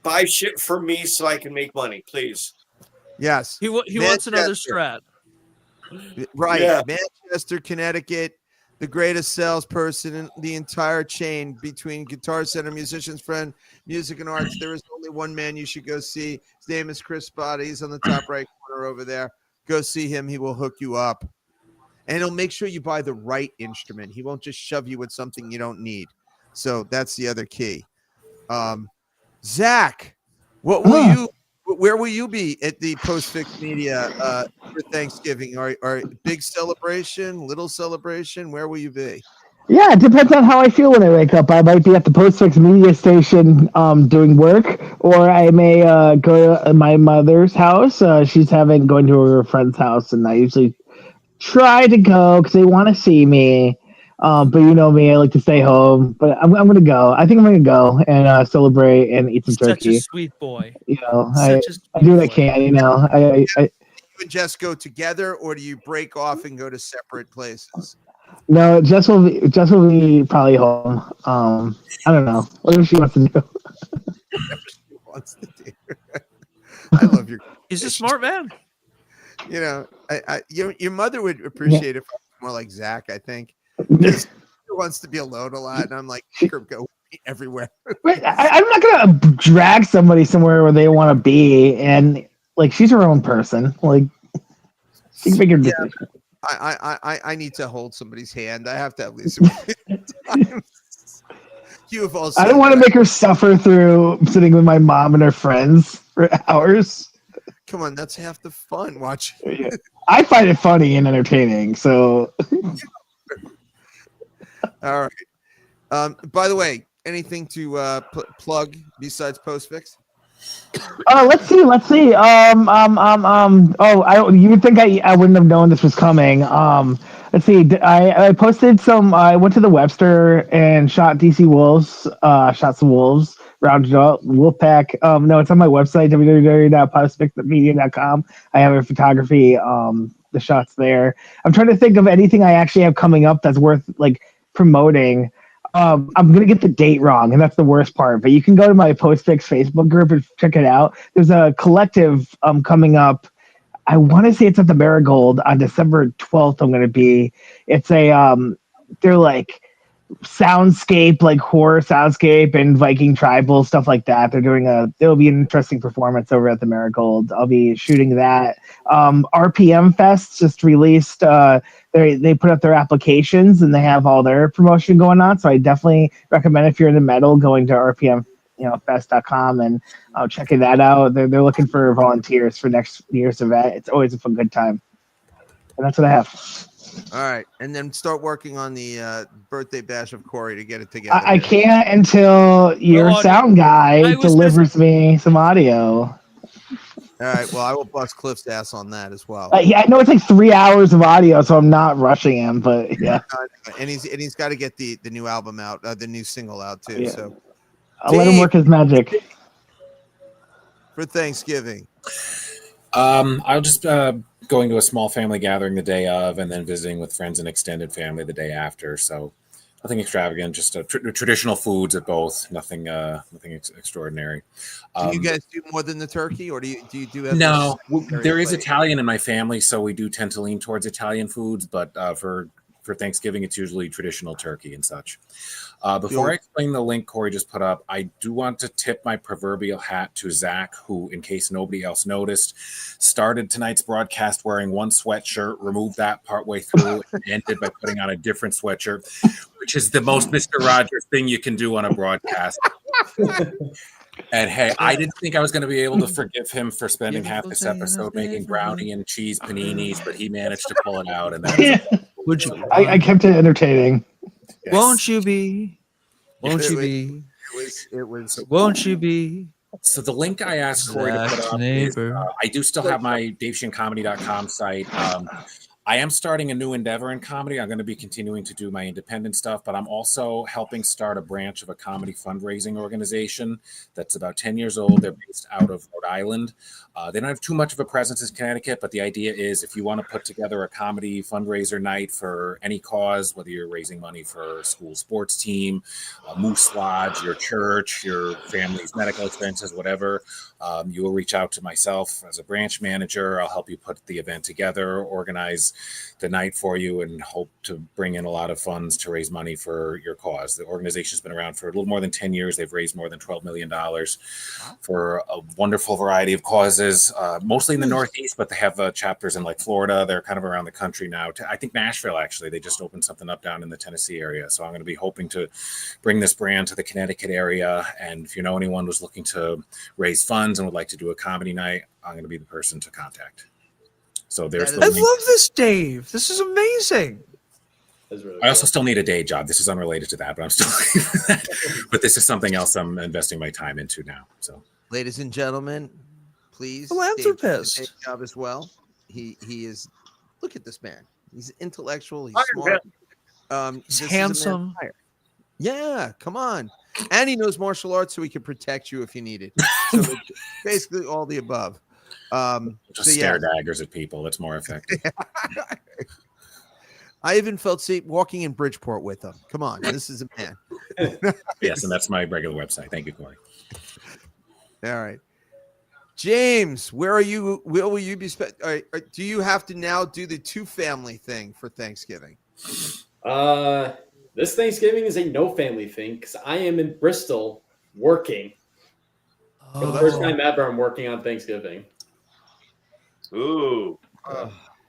Buy shit for me so I can make money, please. Yes. He wants another strat. Right. Yeah. Manchester, Connecticut, the greatest salesperson in the entire chain between Guitar Center, Musician's Friend, Music and Arts. There is only one man you should go see. His name is Chris Spotta. He's on the top right corner over there. Go see him. He will hook you up. And he'll make sure you buy the right instrument. He won't just shove you with something you don't need. So that's the other key. Zach, what will you? Where will you be at the Postfix Media for Thanksgiving? Or big celebration, little celebration? Where will you be? Yeah, it depends on how I feel when I wake up. I might be at the Postfix Media Station doing work, or I may go to my mother's house. She's going to her friend's house, and I usually try to go because they want to see me. But you know me, I like to stay home. But I'm going to go. I think I'm going to go and celebrate and eat some turkey. Such a sweet boy. You know, I do what I can. You know, You and Jess go together, or do you break off and go to separate places? No, Jess will be probably home. I don't know. Whatever she wants to do. Whatever she wants to do. I love your. He's a smart man. You know, your mother would appreciate it if I was more like Zach. I think because he wants to be alone a lot, and I'm like, go everywhere. Wait, I'm not gonna drag somebody somewhere where they want to be, and like she's her own person. Like she can make her decision. I need to hold somebody's hand. I have to at least. I don't want to make her suffer through sitting with my mom and her friends for hours. Come on, that's half the fun watching. Yeah. I find it funny and entertaining. So, all right. By the way, anything to plug besides Postfix? Let's see. You would think I wouldn't have known this was coming. Let's see. I posted some. I went to the Webster and shot DC Wolves. Shot some wolves. Rounded up Wolfpack. No, it's on my website www.postfixmedia.com. I have a photography. The shots there. I'm trying to think of anything I actually have coming up that's worth like promoting. I'm gonna get the date wrong, and that's the worst part. But you can go to my Postfix Facebook group and check it out. There's a collective coming up. I want to say it's at the Marigold on December 12th. I'm gonna be. It's a they're like soundscape, like horror soundscape and Viking tribal stuff like that. There'll be an interesting performance over at the Marigold. I'll be shooting that. RPM Fest just released. They put up their applications and they have all their promotion going on. So I definitely recommend if you're into metal going to rpmfest.com and checking that out. They're looking for volunteers for next year's event. It's always a fun good time. And that's what I have. All right, and then start working on the birthday bash of Corey to get it together. I can't until your sound guy delivers me some audio. All right, well, I will bust Cliff's ass on that as well. Yeah, I know it's like 3 hours of audio, so I'm not rushing him, but yeah. And he's got to get the new album out, the new single out too. Yeah. So I'll let him work his magic. For Thanksgiving, I'll just going to a small family gathering the day of, and then visiting with friends and extended family the day after. So nothing extravagant, just traditional foods at both. Nothing extraordinary. Do you guys do more than the turkey, or do you do? No, there is Italian in my family, so we do tend to lean towards Italian foods. But for Thanksgiving, it's usually traditional turkey and such. Before I explain the link Corey just put up, I do want to tip my proverbial hat to Zach, who, in case nobody else noticed, started tonight's broadcast wearing one sweatshirt, removed that partway through, and ended by putting on a different sweatshirt, which is the most Mr. Rogers thing you can do on a broadcast. And hey, I didn't think I was going to be able to forgive him for spending half this episode making brownie and cheese paninis, but he managed to pull it out. And would you? I kept it entertaining. Yes. Won't you be? Won't you be? It was. Won't you be? So the link I asked Corey to put up is, I do still have my DaveShinComedy.com site. I am starting a new endeavor in comedy. I'm going to be continuing to do my independent stuff, but I'm also helping start a branch of a comedy fundraising organization that's about 10 years old. They're based out of Rhode Island. They don't have too much of a presence in Connecticut, but the idea is if you want to put together a comedy fundraiser night for any cause, whether you're raising money for a school sports team, a Moose Lodge, your church, your family's medical expenses, whatever, you will reach out to myself as a branch manager. I'll help you put the event together, organize the night for you, and hope to bring in a lot of funds to raise money for your cause. The organization's been around for a little more than 10 years. They've raised more than $12 million for a wonderful variety of causes, mostly in the Northeast, but they have chapters in like Florida. They're kind of around the country now. I think Nashville, actually, they just opened something up down in the Tennessee area. So I'm going to be hoping to bring this brand to the Connecticut area. And if you know anyone who's looking to raise funds and would like to do a comedy night, I'm going to be the person to contact. So there's I love this, Dave. This is amazing. Really I also still need a day job. This is unrelated to that, but I'm still looking for that. But this is something else I'm investing my time into now. So, ladies and gentlemen, please. Philanthropist. Day job as well. He is. Look at this man. He's intellectual. He's smart. He's handsome. Yeah, come on. And he knows martial arts, so he can protect you if you need it. So it's basically all the above. Just stare daggers at people. That's more effective. I even felt safe walking in Bridgeport with him. Come on, this is a man. Yes, and that's my regular website. Thank you, Corey. All right, James, where are you? Where will you be? Do you have to now do the two family thing for Thanksgiving? This Thanksgiving is a no family thing because I am in Bristol working. For the first time ever, I'm working on Thanksgiving. Ooh.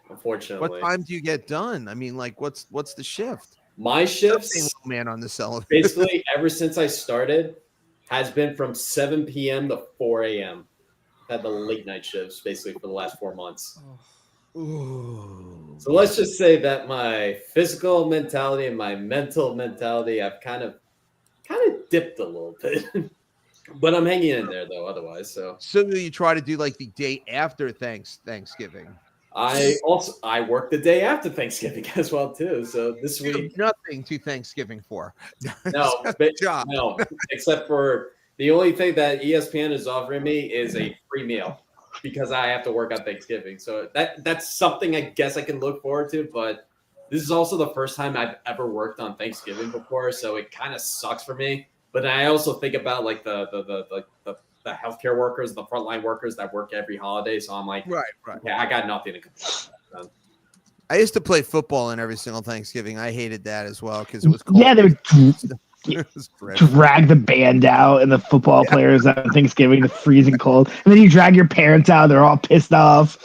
Unfortunately. What time do you get done? I mean, like, what's the shift? My shifts, man on the cell. basically, ever since I started, has been from 7 p.m. to 4 a.m. Had the late night shifts basically for the last 4 months. Ooh. So let's just say that my physical mentality and my mental mentality, I've kind of dipped a little bit. But I'm hanging in there though, otherwise. So you try to do like the day after Thanksgiving. I work the day after Thanksgiving as well too. So this week, nothing to Thanksgiving for. No, no, except for the only thing that ESPN is offering me is a free meal because I have to work on Thanksgiving. So that's something I guess I can look forward to. But this is also the first time I've ever worked on Thanksgiving before, so it kind of sucks for me. But I also think about like the healthcare workers, the frontline workers that work every holiday. So I'm like, right. Yeah, I got nothing to complain about. I used to play football in every single Thanksgiving. I hated that as well because it was cold. Yeah, they would drag the band out and the football players on Thanksgiving, the freezing cold, and then you drag your parents out. They're all pissed off,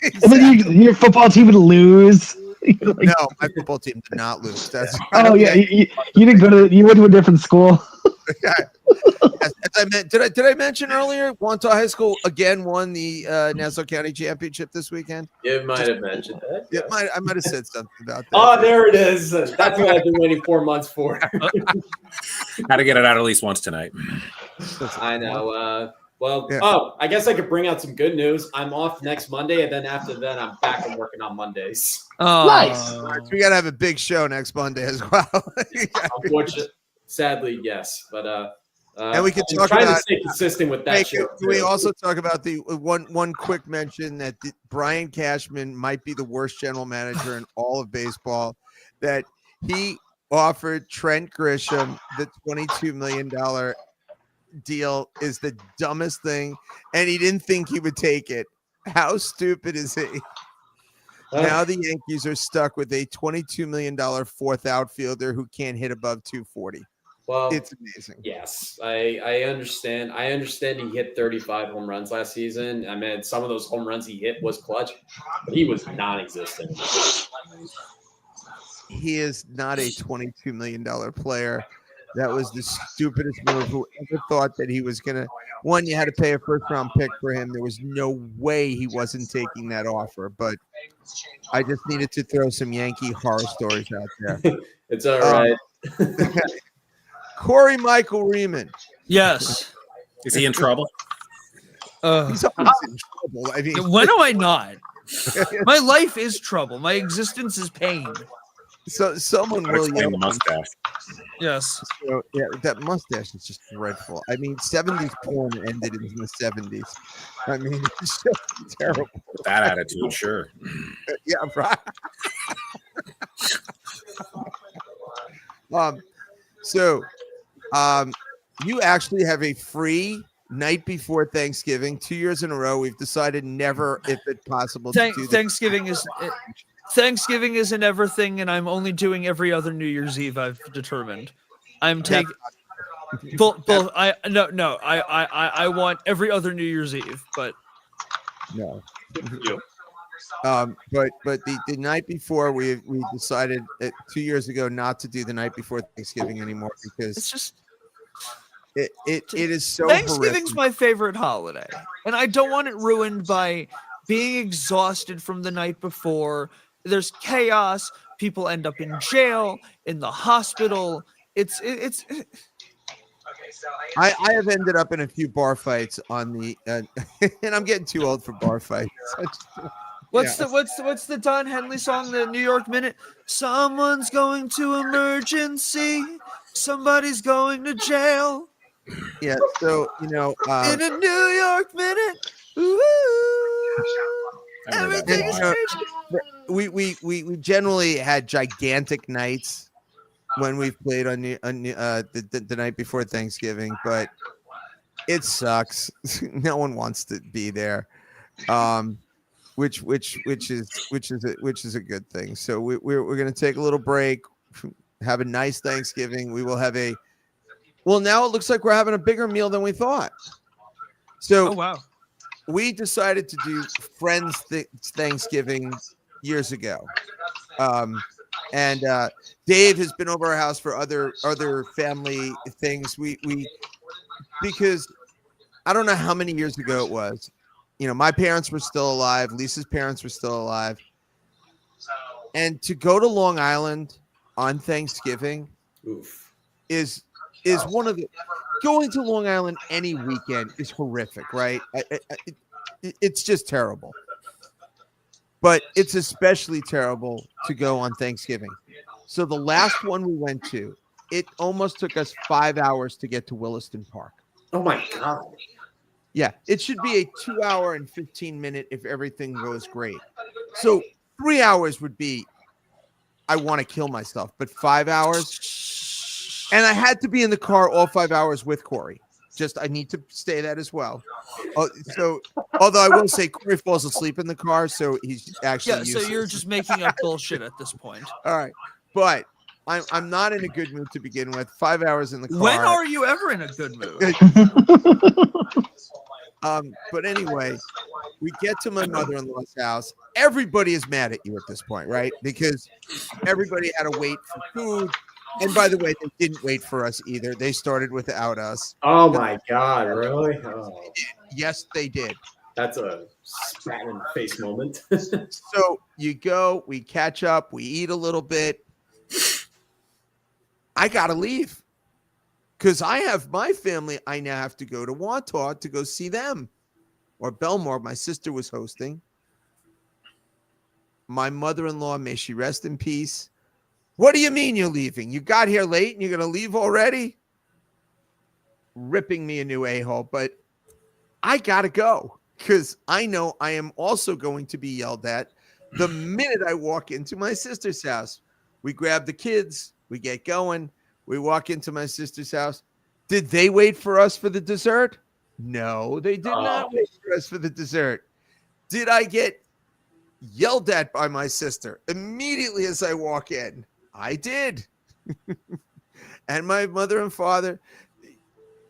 exactly. And then your football team would lose. No, my football team did not lose. That's yeah, you didn't go to. You went to a different school. As did I mention earlier? Wantagh High School again won the Nassau County Championship this weekend. You might have mentioned that. Yeah, I might have said something about that. Oh, there it is. That's what I've been waiting 4 months for. Got to get it out at least once tonight. I know. I guess I could bring out some good news. I'm off next Monday, and then after that, I'm back and working on Mondays. Oh, nice. We got to have a big show next Monday as well. Unfortunately, sadly, yes, but and we can I'm talk trying about to stay consistent with that show. Can we also talk about the one quick mention that Brian Cashman might be the worst general manager in all of baseball? That he offered Trent Grisham the $22 million deal is the dumbest thing, and he didn't think he would take it. How stupid is he? Now the Yankees are stuck with a $22 million fourth outfielder who can't hit above 240. Well, it's amazing. Yes, I understand. I understand he hit 35 home runs last season. I mean, some of those home runs he hit was clutch, but he was non-existent. He is not a $22 million player. That was the stupidest move. Whoever thought that he was going to – one, you had to pay a first-round pick for him. There was no way he wasn't taking that offer. But I just needed to throw some Yankee horror stories out there. It's all right. Corey Michael Riemann. Yes. Is he in trouble? He's always in trouble. I mean, when am I not? My life is trouble. My existence is pain. So someone Gotta will explain yell. the mustache. Yes. So, yeah, that mustache is just dreadful. I mean, 70s porn ended in the 70s. I mean, it's just terrible. With that attitude, sure. Yeah, right. So, you actually have a free night before Thanksgiving. 2 years in a row, we've decided never, if it's possible, to do this. Thanksgiving is an ever thing, and I'm only doing every other New Year's Eve. I've determined. I'm taking. I want every other New Year's Eve, but No. But the night before we decided 2 years ago not to do the night before Thanksgiving anymore because it's just it is so Thanksgiving's horrific. my favorite holiday, and I don't want it ruined by being exhausted from the night before. There's chaos. People end up in jail, in the hospital. It's I have ended up in a few bar fights on the and I'm getting too old for bar fights. What's the Don Henley song, the New York Minute? Someone's going to emergency. Somebody's going to jail. Yeah, so in a New York Minute. Ooh, everything is changing. We generally had gigantic nights when we've played on the night before Thanksgiving, but it sucks. No one wants to be there. Which is a good thing. So we're going to take a little break, have a nice Thanksgiving. We will have now it looks like we're having a bigger meal than we thought. So oh wow, we decided to do Friends Thanksgiving years ago. And Dave has been over our house for other family things. We because I don't know how many years ago it was. My parents were still alive. Lisa's parents were still alive. And to go to Long Island on Thanksgiving is one of the going to Long Island any weekend is horrific, right? It's just terrible. But it's especially terrible to go on Thanksgiving. So the last one we went to, it almost took us 5 hours to get to Williston Park. Oh my God. Yeah, it should be a 2 hour and 15 minute if everything goes great. So 3 hours would be, I want to kill myself, but 5 hours. And I had to be in the car all 5 hours with Corey. I need to say that as well. So, although I will say Corey falls asleep in the car, so he's actually. Yeah, so you're just making up bullshit at this point. All right, but I'm not in a good mood to begin with. 5 hours in the car. When are you ever in a good mood? But anyway, we get to my mother-in-law's house. Everybody is mad at you at this point, right? Because everybody had to wait for food. And by the way, they didn't wait for us either. They started without us. Oh my God, really? Oh. Yes, they did. That's a spat in the face moment. So you go, we catch up, we eat a little bit. I gotta leave because I have my family. I now have to go to Wantagh to go see them, or Belmore. My sister was hosting. My mother-in-law, may she rest in peace. What do you mean you're leaving? You got here late and you're gonna leave already? Ripping me a new a-hole, but I gotta go because I know I am also going to be yelled at the minute I walk into my sister's house. We grab the kids, we get going, we walk into my sister's house. Did they wait for us for the dessert? No, they did not wait for us for the dessert. Did I get yelled at by my sister immediately as I walk in? I did. And my mother and father,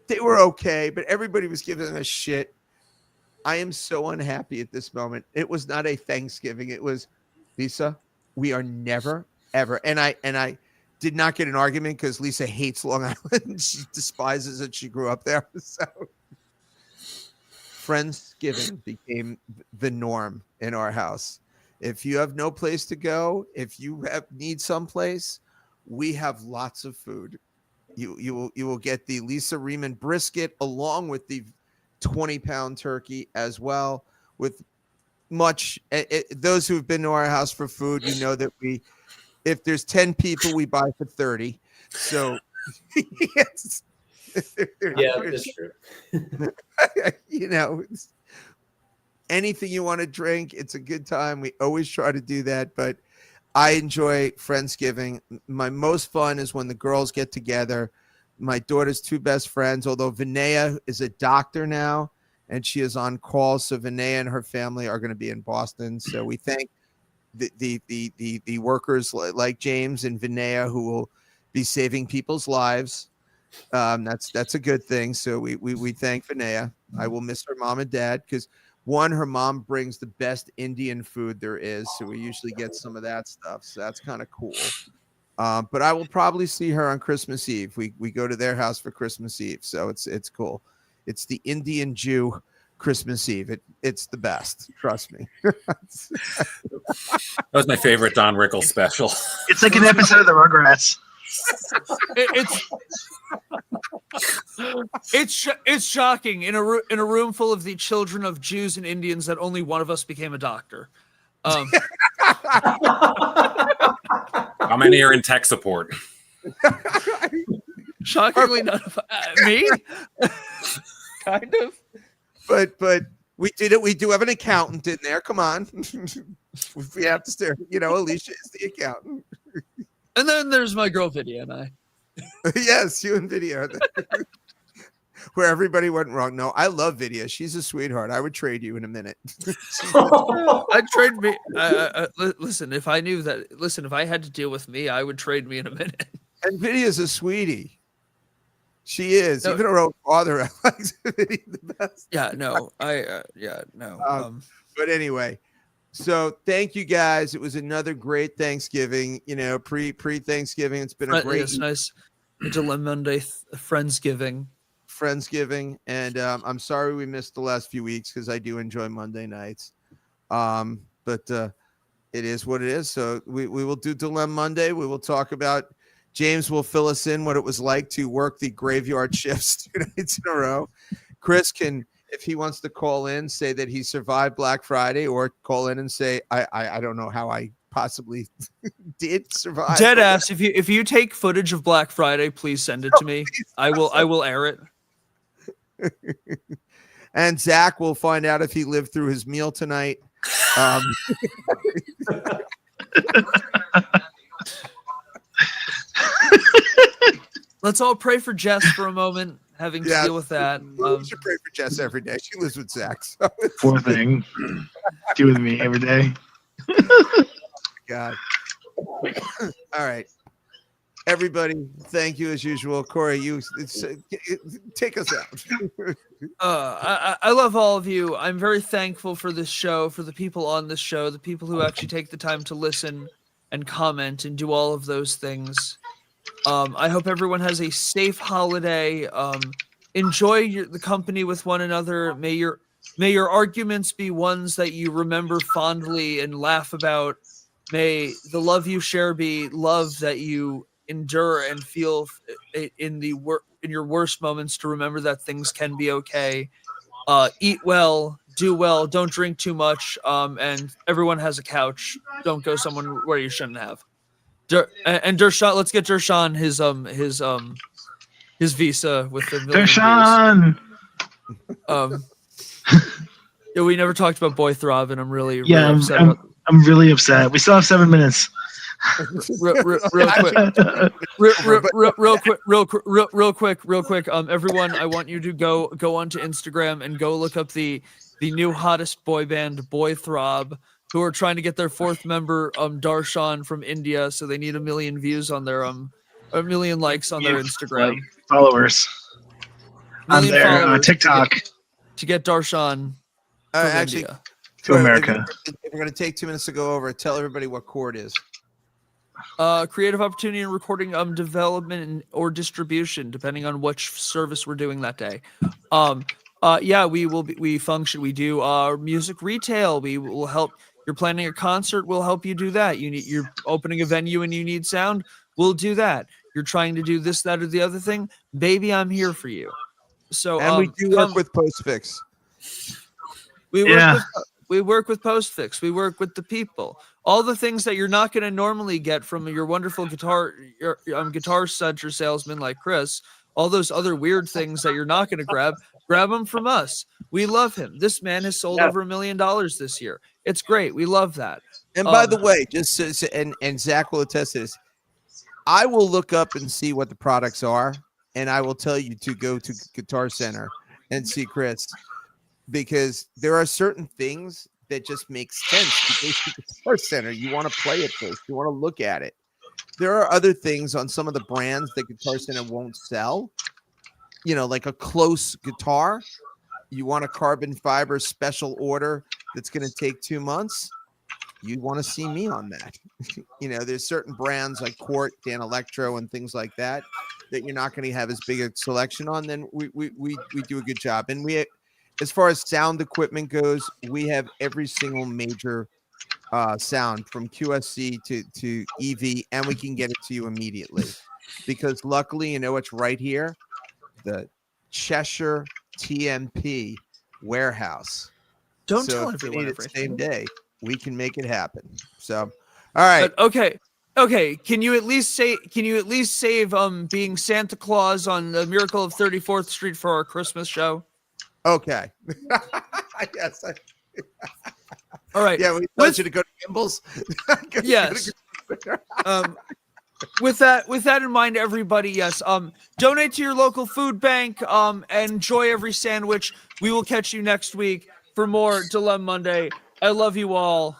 they were okay, but everybody was giving us shit. I am so unhappy at this moment. It was not a Thanksgiving. It was, Lisa, we are never, ever. And I did not get an argument because Lisa hates Long Island. She despises it. She grew up there. So Friendsgiving became the norm in our house. If you have no place to go, if you need someplace, we have lots of food. You will get the Lisa Riemann brisket along with the 20-pound turkey as well, with much. Those who have been to our house for food, you know that if there's 10 people, we buy for 30. So, yes. Yeah, that's true. You know, anything you want to drink, it's a good time. We always try to do that, but I enjoy Friendsgiving. My most fun is when the girls get together. My daughter's two best friends, although Vinaya is a doctor now and she is on call. So Vinaya and her family are going to be in Boston. So we thank the workers like James and Vinaya who will be saving people's lives. That's a good thing. So we thank Vinaya. I will miss her mom and dad because her mom brings the best Indian food there is. So we usually get some of that stuff. So that's kind of cool. But I will probably see her on Christmas Eve. We go to their house for Christmas Eve. So it's cool. It's the Indian Jew Christmas Eve. It's the best. Trust me. That was my favorite Don Rickles special. It's like an episode of the Rugrats. It's shocking in a room full of the children of Jews and Indians that only one of us became a doctor. How many are in tech support? Shockingly, none of me. Kind of. But we did it. We do have an accountant in there. Come on. We have to stare. You know, Alicia is the accountant. And then there's my girl Vidya and I. Yes, you and Vidya. Where everybody went wrong. No, I love Vidya. She's a sweetheart. I would trade you in a minute. I'd trade me. Listen, if I knew that, if I had to deal with me, I would trade me in a minute. And Vidya's a sweetie. She is. No, even her own father likes Vidya the best. Yeah, no. But anyway, so thank you guys. It was another great Thanksgiving. You know, pre-Thanksgiving. It's been a great. It's nice. Dilem-Monday Friendsgiving. And I'm sorry we missed the last few weeks because I do enjoy Monday nights. But it is what it is. So we will do Dilem-Monday. We will talk about. James will fill us in what it was like to work the graveyard shifts 2 nights in a row. Chris can, if he wants to call in, say that he survived Black Friday, or call in and say, I don't know how I possibly did survive. Deadass, if you take footage of Black Friday, please send it to me. I will air it. And Zach will find out if he lived through his meal tonight. Let's all pray for Jess for a moment, having to deal with that. We should pray for Jess every day. She lives with Zach. So poor thing. Do with me every day. God. All right. Everybody, thank you as usual. Corey, take us out. I love all of you. I'm very thankful for this show, for the people on this show, the people who actually take the time to listen and comment and do all of those things. I hope everyone has a safe holiday. Enjoy the company with one another. May your arguments be ones that you remember fondly and laugh about. May the love you share be love that you endure and feel in your worst moments, to remember that things can be okay. Eat well, do well, don't drink too much, and everyone has a couch. Don't go somewhere where you shouldn't have. And Dershawn, let's get Dershawn his visa with the Dershawn. Yeah, we never talked about Boy Throb, and I'm really upset. I'm really upset. We still have 7 minutes. Real quick. Everyone, I want you to go onto Instagram and go look up the new hottest boy band, Boy Throb, who are trying to get their 4th member, Darshan from India. So they need 1 million views on their 1 million likes on their Instagram. Followers on their TikTok to get Darshan from India to America. If we're going to take 2 minutes to go over, tell everybody what chord is. Creative opportunity in recording, development or distribution, depending on which service we're doing that day. We do music retail. We will help. You're planning a concert, we'll help you do that. You're opening a venue and you need sound, we'll do that. You're trying to do this, that, or the other thing, baby, I'm here for you. So we do work with Postfix. We work We work with Postfix. We work with the people. All the things that you're not going to normally get from your wonderful guitar center salesman like Chris. All those other weird things that you're not going to grab them from us. We love him. This man has sold over $1 million this year. It's great. We love that. And by the way, just and Zach will attest to this. I will look up and see what the products are, and I will tell you to go to Guitar Center and see Chris, because there are certain things that just make sense to go to Guitar Center. You want to play it first. You want to look at it. There are other things on some of the brands that Guitar Center won't sell. You know, like a close guitar. You want a carbon fiber special order that's going to take 2 months. You want to see me on that. You know, there's certain brands like Court, Dan Electro, and things like that you're not going to have as big a selection on. Then we do a good job. And we, as far as sound equipment goes, we have every single major sound from QSC to EV, and we can get it to you immediately because luckily, you know, it's right here, the Cheshire TMP warehouse. Don't so tell if you everyone need it everything. same day. We can make it happen. So, all right. But, okay. Can you at least save being Santa Claus on the Miracle of 34th Street for our Christmas show? Okay. Yes. All right. Yeah, we told you to go to Gimbals. Yes. With that in mind, everybody, yes. Donate to your local food bank. Enjoy every sandwich. We will catch you next week for more Dilem-Monday. I love you all.